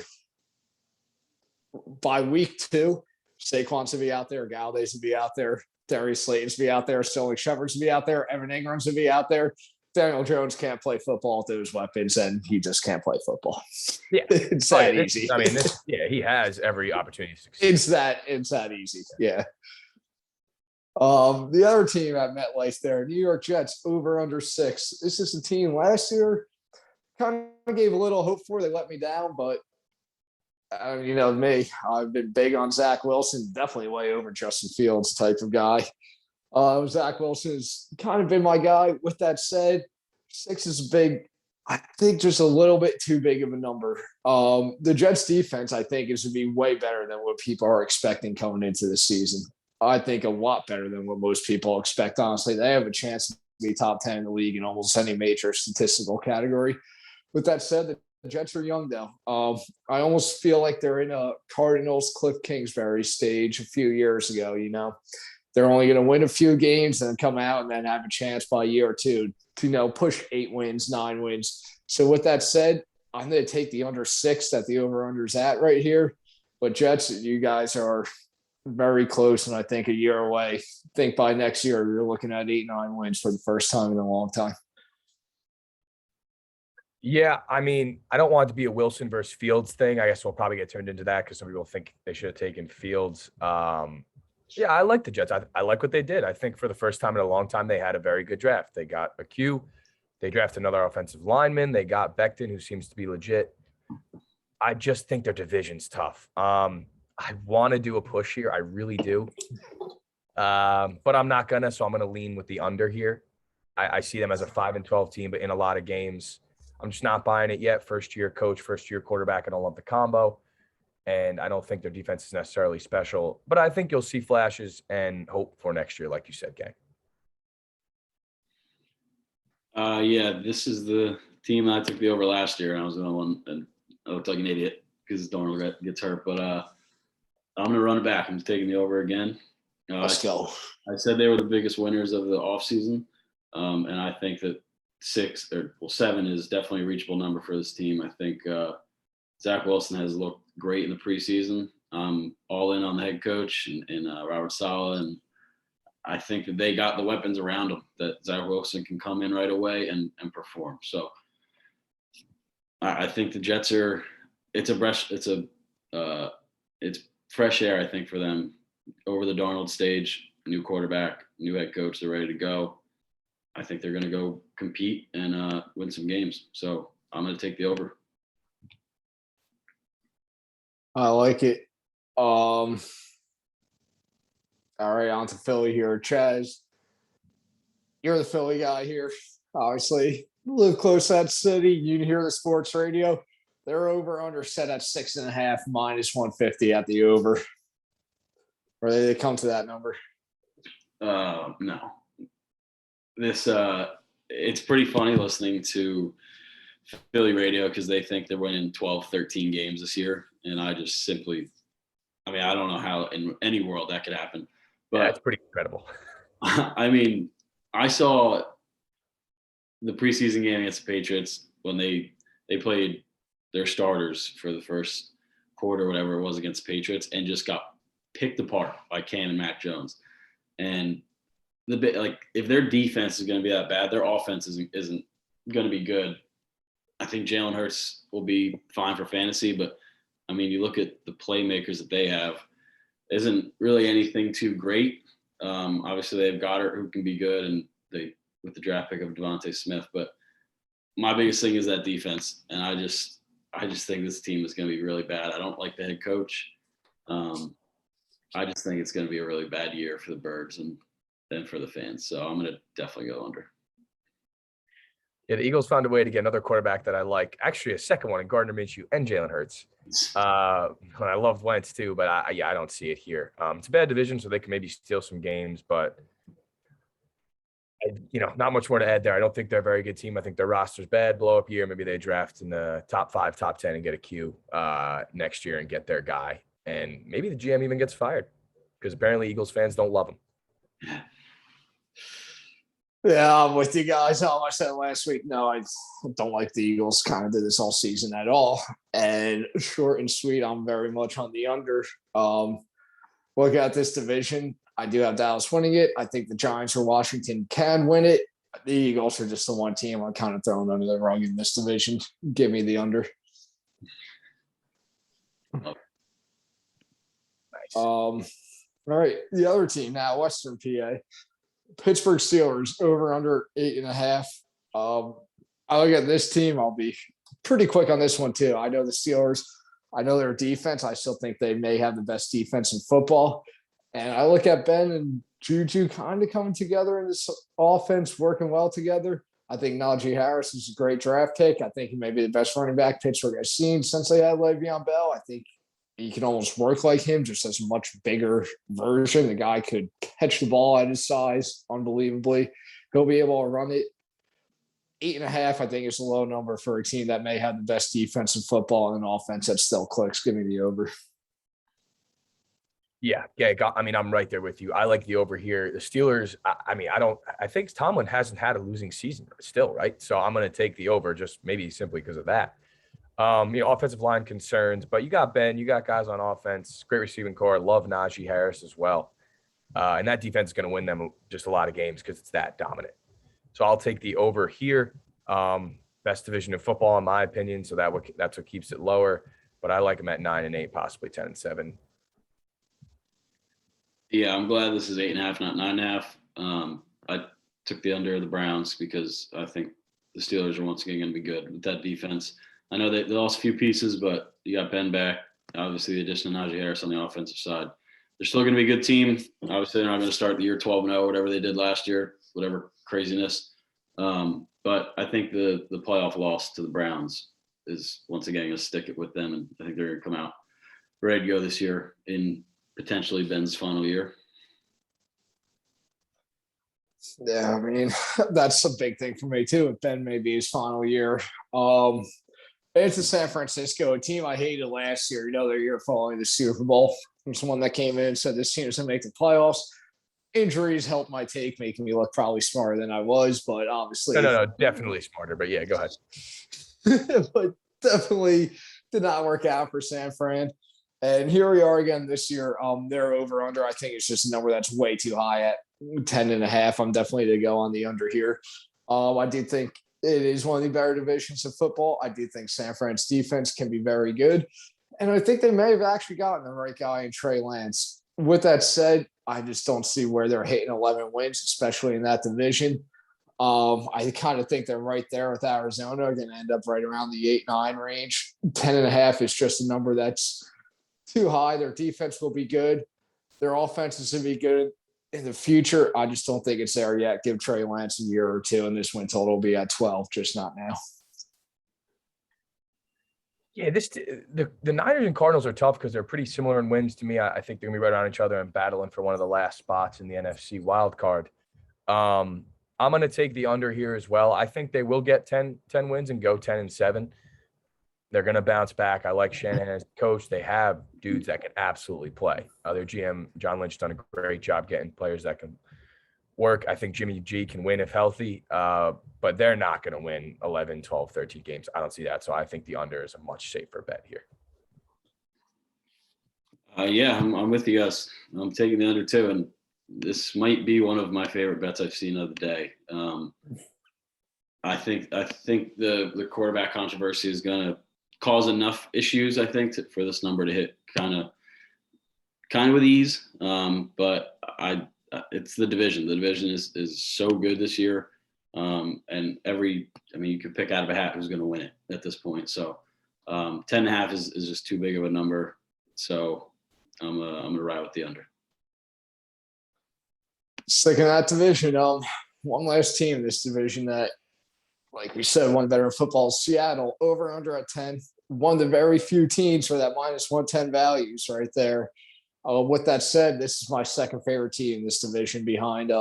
by week 2, Saquon's to be out there, Galladay's to be out there, Darius Slayton's to be out there, Sterling Shepard's to be out there, Evan Ingram's to be out there. Daniel Jones can't play football with those weapons, and he just can't play football. Yeah, it's that easy. He has every opportunity to succeed. It's that easy. Yeah. The other team at MetLife there, New York Jets, over under 6. This is a team last year kind of gave a little hope for. They let me down, but me, I've been big on Zach Wilson, definitely way over Justin Fields type of guy. Zach Wilson has kind of been my guy. With that said, 6 is big. I think just a little bit too big of a number. The Jets defense, I think, is going to be way better than what people are expecting coming into the season. I think a lot better than what most people expect, honestly. They have a chance to be top 10 in the league in almost any major statistical category. With that said, the The Jets are young though. I almost feel like they're in a Cardinals Cliff Kingsbury stage a few years ago. They're only going to win a few games and then come out and then have a chance by a year or two to push 8 wins, 9 wins. So with that said, I'm going to take the under 6 that the over-under's at right here. But Jets, you guys are very close, and I think a year away. I think by next year you're looking at 8, 9 wins for the first time in a long time. Yeah, I mean, I don't want it to be a Wilson versus Fields thing. I guess we'll probably get turned into that because some people think they should have taken Fields. Yeah, I like the Jets. I like what they did. I think for the first time in a long time, they had a very good draft. They got a Q. They drafted another offensive lineman. They got Becton, who seems to be legit. I just think their division's tough. I want to do a push here. I really do. But I'm not going to, so I'm going to lean with the under here. I see them as a 5-12 team, but in a lot of games, I'm just not buying it yet. First-year coach, first-year quarterback. I don't love the combo. And I don't think their defense is necessarily special, but I think you'll see flashes and hope for next year, like you said, gang. Yeah, this is the team I took the over last year, and I was the one, and I looked like an idiot because Darnold gets hurt. But I'm going to run it back. I'm taking the over again. Let's go. I said they were the biggest winners of the offseason, and I think that 7 is definitely a reachable number for this team. I think Zach Wilson has looked great in the preseason. All in on the head coach and Robert Saleh, and I think that they got the weapons around him that Zach Wilson can come in right away and perform. So I think the Jets are. It's fresh air, I think, for them over the Darnold stage. New quarterback, new head coach, they're ready to go. I think they're going to go compete and win some games. So I'm going to take the over. I like it. All right, on to Philly here. Chaz, you're the Philly guy here. Obviously, you live close to that city. You can hear the sports radio. They're over/under set at 6.5 minus 150 at the over. Or they come to that number? No. This it's pretty funny listening to Philly radio because they think they're winning 12, 13 games this year. And I just simply, I don't know how in any world that could happen. But that's pretty incredible. I saw the preseason game against the Patriots when they played their starters for the first quarter, whatever it was, against the Patriots, and just got picked apart by Cam and Mac Jones. And if their defense is going to be that bad, their offense isn't going to be good. I think Jalen Hurts will be fine for fantasy, but you look at the playmakers that they have, isn't really anything too great. Obviously, they have Goddard, who can be good, and with the draft pick of Devontae Smith. But my biggest thing is that defense, and I just think this team is going to be really bad. I don't like the head coach. I just think it's going to be a really bad year for the Birds and then for the fans. So I'm going to definitely go under. Yeah, the Eagles found a way to get another quarterback that I like. Actually, a second one in Gardner Minshew and Jalen Hurts. And I loved Wentz too, but I don't see it here. It's a bad division, so they can maybe steal some games, but not much more to add there. I don't think they're a very good team. I think their roster's bad, blow up year. Maybe they draft in the top 5, top 10 and get a Q next year and get their guy. And maybe the GM even gets fired because apparently Eagles fans don't love him. Yeah, I'm with you guys. How I said last week, no, I don't like the Eagles. Kind of did this all season at all. And short and sweet, I'm very much on the under. Look at this division. I do have Dallas winning it. I think the Giants or Washington can win it. The Eagles are just the one team I'm kind of throwing under the rug in this division. Give me the under. Nice. All right, the other team now, Western PA. Pittsburgh Steelers over under 8.5. I look at this team. I'll be pretty quick on this one too. I know the Steelers. I know their defense. I still think they may have the best defense in football. And I look at Ben and Juju kind of coming together in this offense, working well together. I think Najee Harris is a great draft pick. I think he may be the best running back Pittsburgh has seen since they had Le'Veon Bell. I think he can almost work like him, just as a much bigger version. The guy could catch the ball at his size unbelievably. He'll be able to run it. 8.5, I think, is a low number for a team that may have the best defense in football and an offense that still clicks. Give me the over. Yeah. I mean, I'm right there with you. I like the over here. The Steelers, I think Tomlin hasn't had a losing season still, right? So I'm going to take the over just maybe simply because of that. Offensive line concerns, but you got Ben, you got guys on offense, great receiving core. Love Najee Harris as well. And that defense is going to win them just a lot of games because it's that dominant. So I'll take the over here. Best division of football, in my opinion. So that's what keeps it lower. But I like them at 9-8, possibly 10-7. Yeah, I'm glad this is 8.5, not 9.5. I took the under of the Browns because I think the Steelers are once again going to be good with that defense. I know they lost a few pieces, but you got Ben back. Obviously, the addition of Najee Harris on the offensive side. They're still going to be a good team. Obviously, they're not going to start the year 12-0, whatever they did last year, whatever craziness. But I think the playoff loss to the Browns is once again going to stick it with them, and I think they're going to come out ready to go this year in potentially Ben's final year. Yeah, I mean, that's a big thing for me too. If Ben may be his final year. It's a San Francisco, a team I hated last year. Their year following the Super Bowl. There's someone that came in and said this team is going to make the playoffs. Injuries helped my take, making me look probably smarter than I was, but obviously. No, definitely smarter. But yeah, go ahead. But definitely did not work out for San Fran. And here we are again this year. Their over under, I think it's just a number that's way too high at 10.5. I'm definitely to go on the under here. I do think it is one of the better divisions of football. I do think San Fran's defense can be very good. And I think they may have actually gotten the right guy in Trey Lance. With that said, I just don't see where they're hitting 11 wins, especially in that division. I kind of think they're right there with Arizona. They're going to end up right around the 8-9 range. 10.5 is just a number that's too high. Their defense will be good. Their offense is going to be good in the future. I just don't think it's there yet. Give Trey Lance a year or two, and this win total will be at 12, just not now. Yeah, the Niners and Cardinals are tough because they're pretty similar in wins to me. I think they're going to be right around each other and battling for one of the last spots in the NFC wild card. I'm going to take the under here as well. I think they will get 10 wins and go 10-7. They're going to bounce back. I like Shanahan as coach. They have dudes that can absolutely play. Their GM, John Lynch, done a great job getting players that can work. I think Jimmy G can win if healthy, but they're not going to win 11, 12, 13 games. I don't see that. So I think the under is a much safer bet here. Yeah, I'm with you guys. I'm taking the under too, and this might be one of my favorite bets I've seen of the day. I think the quarterback controversy is going to cause enough issues, I think, for this number to hit kind of with ease. But it's the division. The division is so good this year. And you could pick out of a hat who's going to win it at this point. So 10.5 is just too big of a number. So I'm going to ride with the under. Sticking that division, one last team in this division that, like we said, one better in football, Seattle, over under at 10. One of the very few teams for that -110 values right there. With that said, this is my second favorite team in this division behind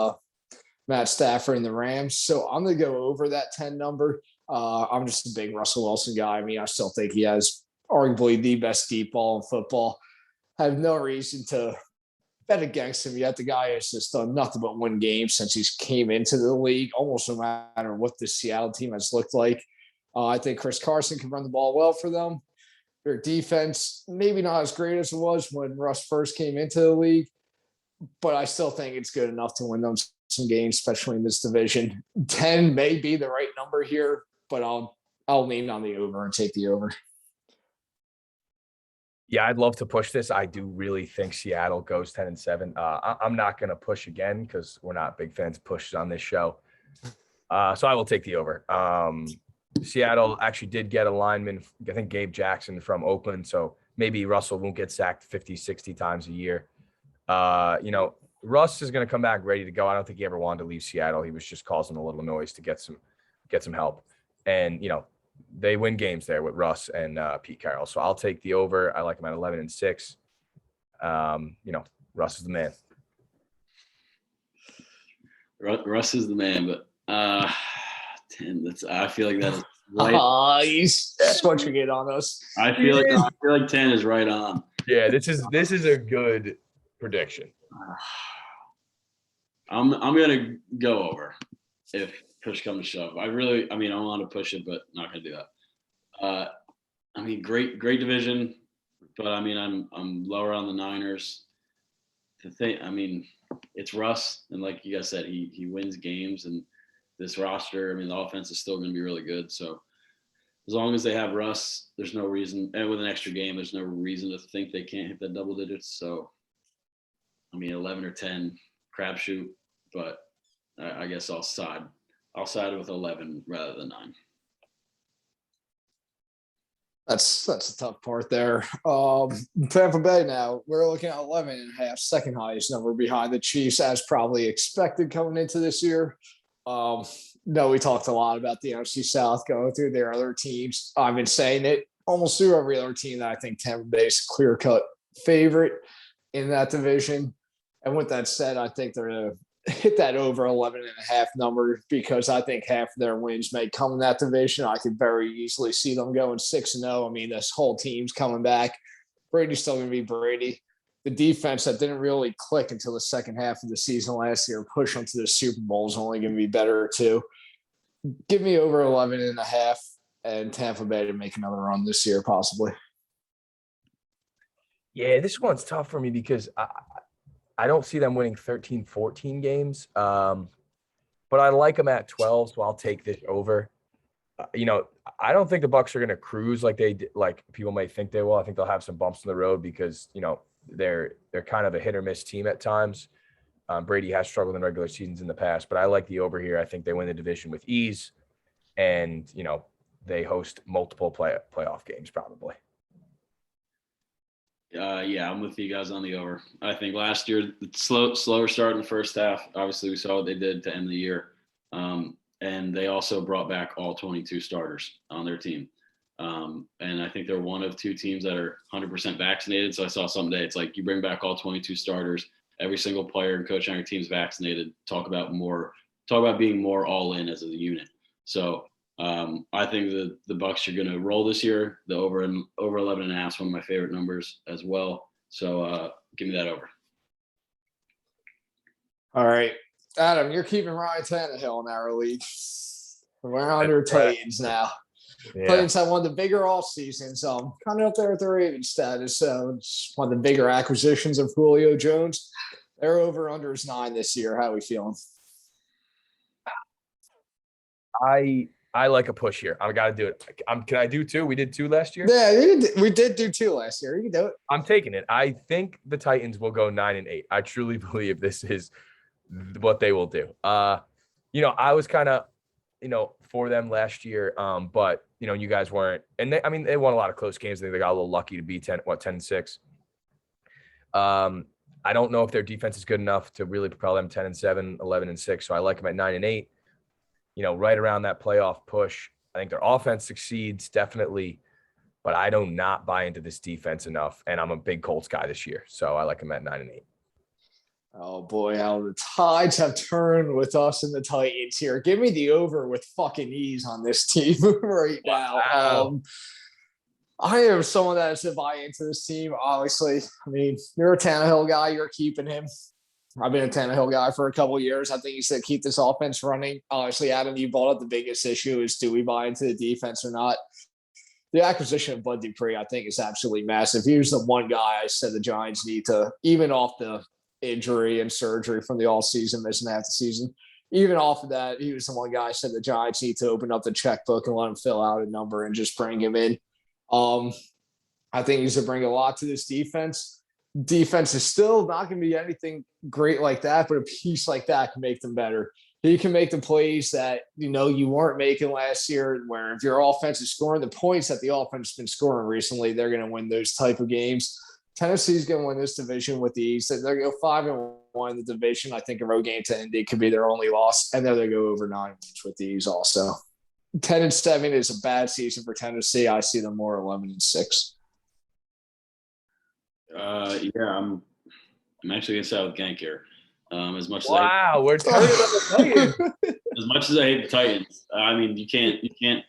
Matt Stafford and the Rams. So I'm going to go over that 10 number. I'm just a big Russell Wilson guy. I mean, I still think he has arguably the best deep ball in football. I have no reason to bet against him yet. The guy has just done nothing but win games since he's came into the league, almost no matter what the Seattle team has looked like. I think Chris Carson can run the ball well for them. Their defense, maybe not as great as it was when Russ first came into the league, but I still think it's good enough to win them some games, especially in this division. 10 may be the right number here, but I'll lean on the over and take the over. Yeah, I'd love to push this. I do really think Seattle goes 10-7. I'm not going to push again because we're not big fans of pushes on this show. So I will take the over. Seattle actually did get a lineman, I think Gabe Jackson from Oakland. So maybe Russell won't get sacked 50, 60 times a year. Russ is going to come back ready to go. I don't think he ever wanted to leave Seattle. He was just causing a little noise to get some help. And, they win games there with Russ and Pete Carroll. So I'll take the over. I like him at 11-6. Russ is the man. Russ is the man, but 10. I feel like that is right. He's switching it on us. I feel like 10 is right on. Yeah, this is a good prediction. I'm gonna go over if push comes to shove. I want to push it, but not gonna do that. Great division, but I'm lower on the Niners. It's Russ, and like you guys said, he wins games, and this roster, the offense is still going to be really good. So as long as they have Russ, there's no reason, and with an extra game, there's no reason to think they can't hit that double digits. So 11 or 10 crapshoot, but I guess I'll side with 11 rather than 9. That's a tough part there. Tampa Bay now, we're looking at 11.5, second highest number behind the Chiefs, as probably expected coming into this year. No, we talked a lot about the NFC South going through their other teams. I've been saying it almost through every other team that I think Tampa Bay is clear-cut favorite in that division. And with that said, I think they're going to hit that over 11.5 number because I think half of their wins may come in that division. I could very easily see them going 6-0. This whole team's coming back. Brady's still going to be Brady. The defense that didn't really click until the second half of the season last year, push them to the Super Bowl, is only going to be better too. Give me over 11.5 and Tampa Bay to make another run this year, possibly. Yeah, this one's tough for me because I don't see them winning 13, 14 games. But I like them at 12, so I'll take this over. I don't think the Bucs are going to cruise like people might think they will. I think they'll have some bumps in the road because, they're kind of a hit or miss team at times. Brady has struggled in regular seasons in the past, but I like the over here. I think they win the division with ease, and they host multiple playoff games probably. Yeah, I'm with you guys on the over. I think last year, slower start in the first half. Obviously, we saw what they did to end the year, and they also brought back all 22 starters on their team. And I think they're one of two teams that are 100% vaccinated. So I saw someday it's like you bring back all 22 starters, every single player and coach on your team is vaccinated. Talk about being more all in as a unit. So I think the Bucs are going to roll this year. The over 11.5 is one of my favorite numbers as well. So give me that over. All right, Adam, you're keeping Ryan Tannehill in our league. We're under Titans now. Yeah. Titans have one of the bigger off seasons. Kind of up there with the Ravens status. So it's one of the bigger acquisitions of Julio Jones. Their over/under is 9 this year. How are we feeling? I like a push here. I got to do it. Can I do 2? We did 2 last year. Yeah, we did do 2 last year. You can do it. I'm taking it. I think the Titans will go 9-8. I truly believe this is what they will do. I was kind of, for them last year. But you guys weren't, and they won a lot of close games. I think they got a little lucky to be 10-6. I don't know if their defense is good enough to really propel them 10-7, 11-6. So I like them at 9-8. Right around that playoff push. I think their offense succeeds definitely, but I do not buy into this defense enough. And I'm a big Colts guy this year, so I like them at 9-8. Oh boy, how the tides have turned with us and the Titans here. Give me the over with fucking ease on this team right now. Wow. I am someone that has to buy into this team, obviously. You're a Tannehill guy. You're keeping him. I've been a Tannehill guy for a couple of years. I think he's going to keep this offense running. Obviously, Adam, you brought up the biggest issue is do we buy into the defense or not? The acquisition of Bud Dupree, I think, is absolutely massive. He was the one guy I said the Giants need to, even off the injury and surgery from the all season, missing half the season. Even off of that, he was the one guy I said the Giants need to open up the checkbook and let him fill out a number and just bring him in. I think he's going to bring a lot to this defense. Defense is still not going to be anything great like that, but a piece like that can make them better. He can make the plays that, you weren't making last year, where if your offense is scoring the points that the offense has been scoring recently, they're going to win those type of games. Tennessee's going to win this division with ease. They're going to go 5-1 in the division. I think a road game to Indy could be their only loss, and then they go over 9 wins with ease also. 10-7 is a bad season for Tennessee. I see them more 11-6. I'm actually going to side with Gank here. As much as Wow, we're turning on the Titans. as much as I hate the Titans, I mean you can't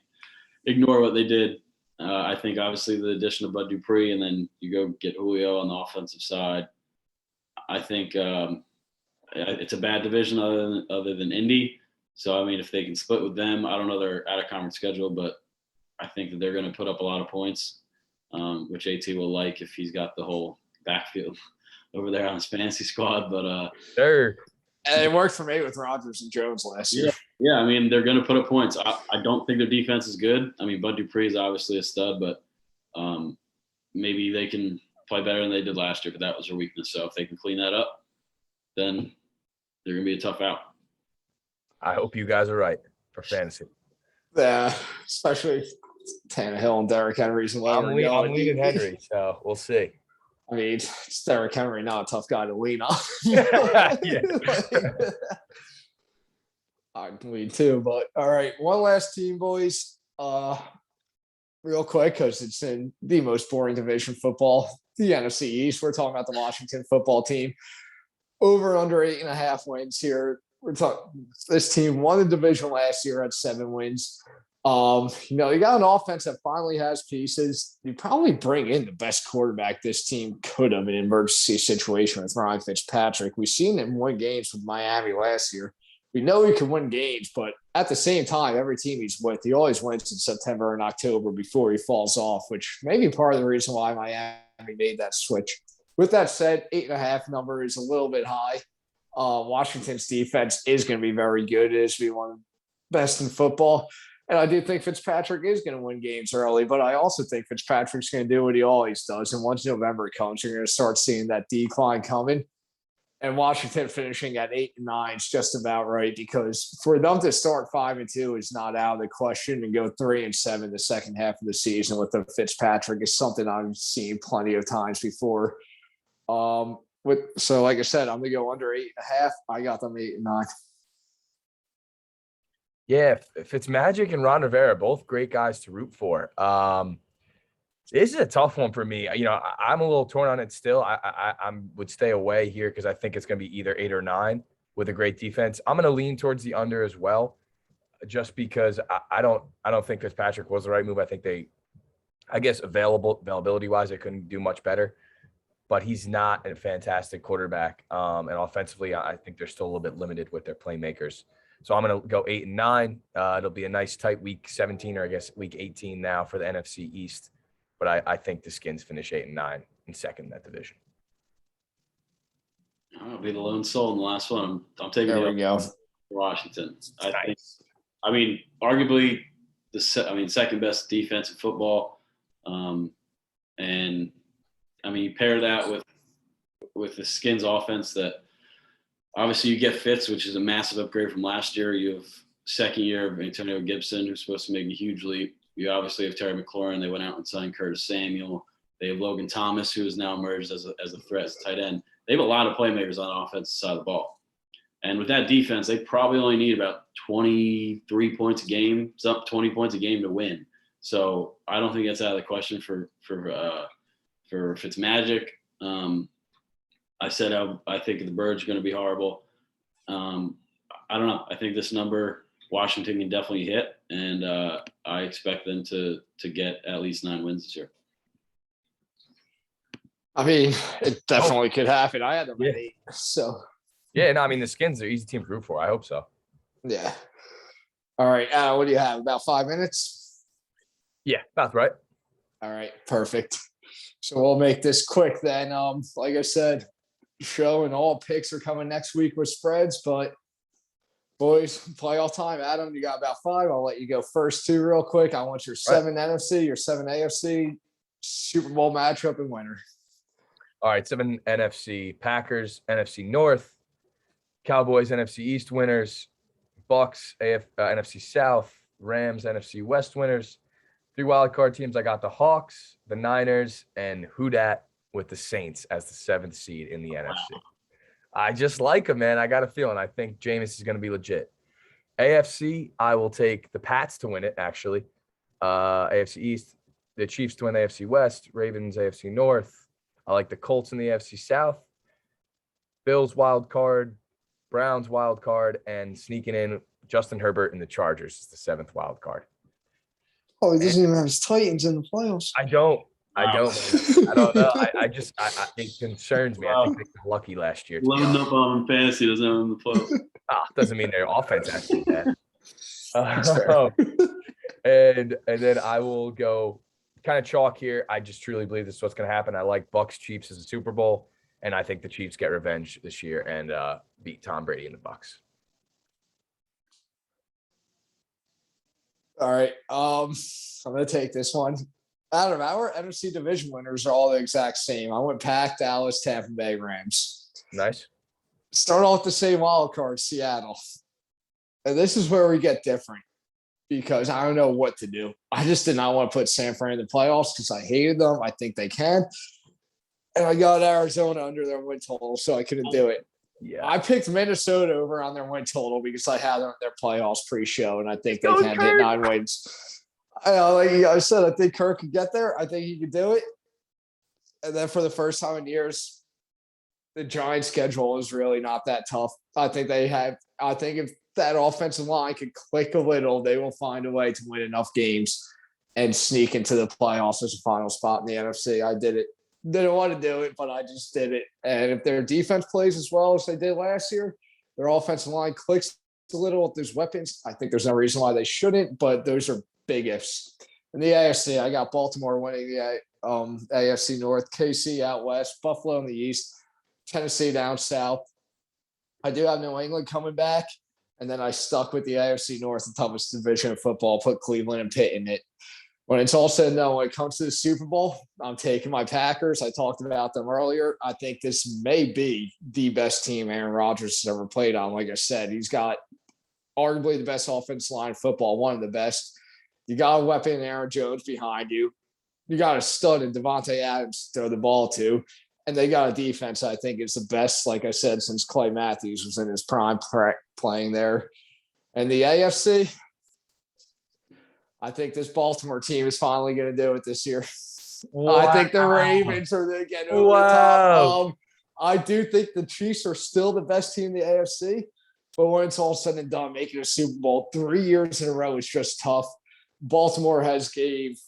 ignore what they did. I think obviously the addition of Bud Dupree, and then you go get Julio on the offensive side. I think it's a bad division other than Indy. So I mean, if they can split with them, I don't know their out of conference schedule, but I think that they're going to put up a lot of points, which AT will like if he's got the whole backfield over there on his fantasy squad. But Sure. And it worked for me with Rodgers and Jones last year. yeah, I mean they're going to put up points. I don't think their defense is good. I mean Bud Dupree is obviously a stud, but maybe they can play better than they did last year. But that was their weakness. So if they can clean that up, then they're going to be a tough out. I hope you guys are right for fantasy. Yeah, especially Tannehill and Derrick Henry's. I'm leading Henry, so we'll see. I mean, it's Derrick Henry, not a tough guy to lean on. Yeah. I'd lean too, but all right. One last team, boys. Real quick, because it's in the most boring division football, the NFC East. We're talking about the Washington football team. Over under 8.5 wins here. We're talking this team won the division last year at 7 wins. You got an offense that finally has pieces. You probably bring in the best quarterback this team could have in an emergency situation with Ryan Fitzpatrick. We've seen him win games with Miami last year. We know he can win games, but at the same time, every team he's with, he always wins in September and October before he falls off, which may be part of the reason why Miami made that switch. With that said, 8.5 number is a little bit high. Washington's defense is going to be very good. It is going to be one of the best in football. And I do think Fitzpatrick is going to win games early, but I also think Fitzpatrick's going to do what he always does. And once November comes, you're going to start seeing that decline coming. And Washington finishing at 8-9 is just about right, because for them to start 5-2 is not out of the question, and go 3-7 the second half of the season with the Fitzpatrick is something I've seen plenty of times before. So like I said, I'm going to go under 8.5. I got them 8-9. Yeah, Fitzmagic and Ron Rivera, both great guys to root for. This is a tough one for me. I'm a little torn on it still. I would stay away here because I think it's going to be either 8 or 9 with a great defense. I'm going to lean towards the under as well, just because I don't think Fitzpatrick was the right move. I think availability wise, they couldn't do much better. But he's not a fantastic quarterback. And offensively, I think they're still a little bit limited with their playmakers. So I'm going to go 8-9. It'll be a nice tight week 17, or I guess week 18 now for the NFC East. But I think the Skins finish 8-9 and second in that division. I'll be the lone soul in the last one. I'm taking Washington. I mean, arguably second best defense in football. And I mean, you pair that with the Skins offense that obviously you get Fitz, which is a massive upgrade from last year. You have second year of Antonio Gibson, who's supposed to make a huge leap. You obviously have Terry McLaurin. They went out and signed Curtis Samuel. They have Logan Thomas, who has now emerged as a threat as a tight end. They have a lot of playmakers on the offensive side of the ball. And with that defense, they probably only need about 23 points a game, 20 points a game to win. So I don't think that's out of the question for Fitzmagic. I said I think the Birds are going to be horrible. I don't know. I think this number Washington can definitely hit, and I expect them to get at least 9 wins this year. I mean, it definitely could happen. I had them at 8, so. Yeah, no, I mean, the Skins are easy team to root for. I hope so. Yeah. All right. What do you have? About 5 minutes? Yeah, about right. All right. Perfect. So we'll make this quick then. Like I said, show and all picks are coming next week with spreads, but boys, playoff time. Adam, you got about 5. I'll let you go first 2 real quick. I want your 7 NFC, your 7 AFC, Super Bowl matchup and winner. All right, 7 NFC, Packers, NFC North, Cowboys, NFC East winners, Bucks, NFC South, Rams, NFC West winners. 3 wildcard teams, I got the Hawks, the Niners, and who dat with the Saints as the 7th seed in the NFC. I just like them, man. I got a feeling. I think Jameis is going to be legit. AFC, I will take the Pats to win it, actually. AFC East, the Chiefs to win the AFC West, Ravens, AFC North. I like the Colts in the AFC South. Bills wild card, Browns wild card, and sneaking in Justin Herbert and the Chargers is the 7th wild card. Oh, he doesn't even have his Titans in the playoffs. I don't Wow. know. It concerns me. I think they got lucky last year. Loading up on fantasy doesn't have them in the playoffs. Doesn't mean their offense actually bad. fair. And then I will go kind of chalk here. I just truly believe this is what's going to happen. I like Bucks Chiefs as a Super Bowl, and I think the Chiefs get revenge this year and beat Tom Brady and the Bucks. All right. I'm gonna take this one. Out of our NFC division winners are all the exact same. I went Pack, Dallas, Tampa Bay, Rams. Nice. Start off the same wild card, Seattle. And this is where we get different because I don't know what to do. I just did not want to put San Fran in the playoffs because I hated them. I think they can. And I got Arizona under their win total, so I couldn't do it. Yeah. I picked Minnesota over on their win total because I had them in their playoffs pre-show, and I think they Go can Kirk! hit 9 wins. Like I said, I think Kirk could get there. I think he could do it. And then for the first time in years, the Giants' schedule is really not that tough. I think if that offensive line could click a little, they will find a way to win enough games and sneak into the playoffs as a final spot in the NFC. I did it. Didn't want to do it, but I just did it. And if their defense plays as well as they did last year, their offensive line clicks a little with those weapons. I think there's no reason why they shouldn't, but those are big ifs. In the AFC, I got Baltimore winning the AFC North, KC out west, Buffalo in the east, Tennessee down south. I do have New England coming back, and then I stuck with the AFC North, the toughest division of football, put Cleveland and Pitt in it. When it's all said and done, when it comes to the Super Bowl, I'm taking my Packers. I talked about them earlier. I think this may be the best team Aaron Rodgers has ever played on. Like I said, he's got arguably the best offensive line in football, one of the best. You got a weapon in Aaron Jones behind you. You got a stud in Devontae Adams to throw the ball to. And they got a defense I think is the best, like I said, since Clay Matthews was in his prime playing there. And the AFC, I think this Baltimore team is finally going to do it this year. Wow. I think the Ravens are going to get over the top. I do think the Chiefs are still the best team in the AFC, but when it's all said and done, making a Super Bowl 3 years in a row is just tough. Baltimore has gave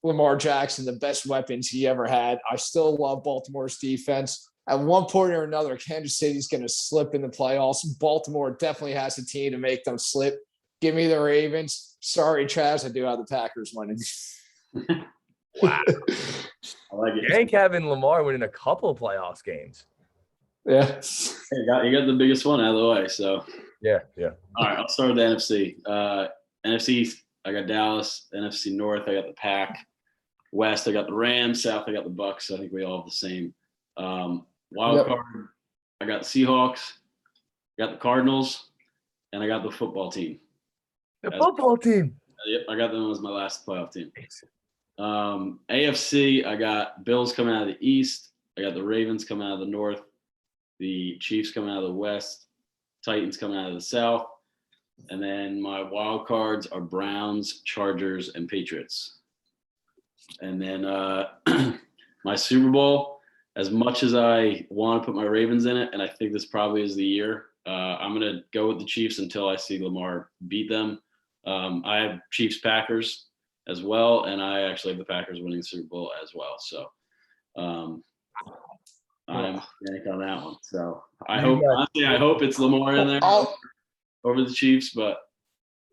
Lamar Jackson the best weapons he ever had. I still love Baltimore's defense. At one point or another, Kansas City's going to slip in the playoffs. Baltimore definitely has a team to make them slip. Give me the Ravens. Sorry, Chaz, I do have the Packers winning. Wow. I like it. Yank having Lamar winning a couple of playoffs games. Yeah. Hey, you got the biggest one out of the way. So, Yeah. all right, I'll start with the NFC. NFC East, I got Dallas. NFC North, I got the Pack. West, I got the Rams. South, I got the Bucks. I think we all have the same. Wild card, I got the Seahawks, I got the Cardinals, and I got the football team. The football team. Yep, I got them as my last playoff team. AFC, I got Bills coming out of the East. I got the Ravens coming out of the North. The Chiefs coming out of the West. Titans coming out of the South. And then my wild cards are Browns, Chargers, and Patriots. And then my Super Bowl, as much as I want to put my Ravens in it, and I think this probably is the year, I'm going to go with the Chiefs until I see Lamar beat them. I have Chiefs Packers as well, and I actually have the Packers winning the Super Bowl as well. So I'm on that one. So I hope it's Lamar in there over the Chiefs, but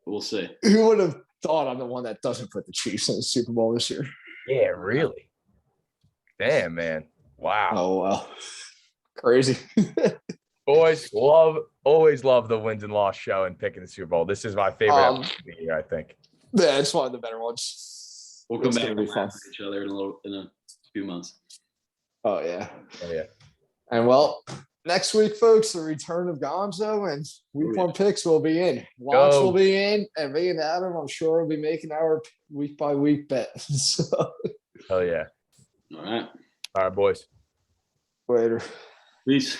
we'll see. Who would have thought I'm the one that doesn't put the Chiefs in the Super Bowl this year? Yeah, really. Damn, man. Wow. Oh, well. Crazy. Boys, always love the wins and loss show and picking the Super Bowl. This is my favorite episode of the year, I think. Yeah, it's one of the better ones. We'll come It's back gonna be and fun. laugh at each other in a few months. Oh, yeah. Oh, yeah. And well, next week, folks, the return of Gonzo and week one picks will be in. Locks will be in, and me and Adam, I'm sure, will be making our week by week bet. So, Hell yeah. All right. All right, boys. later. Peace.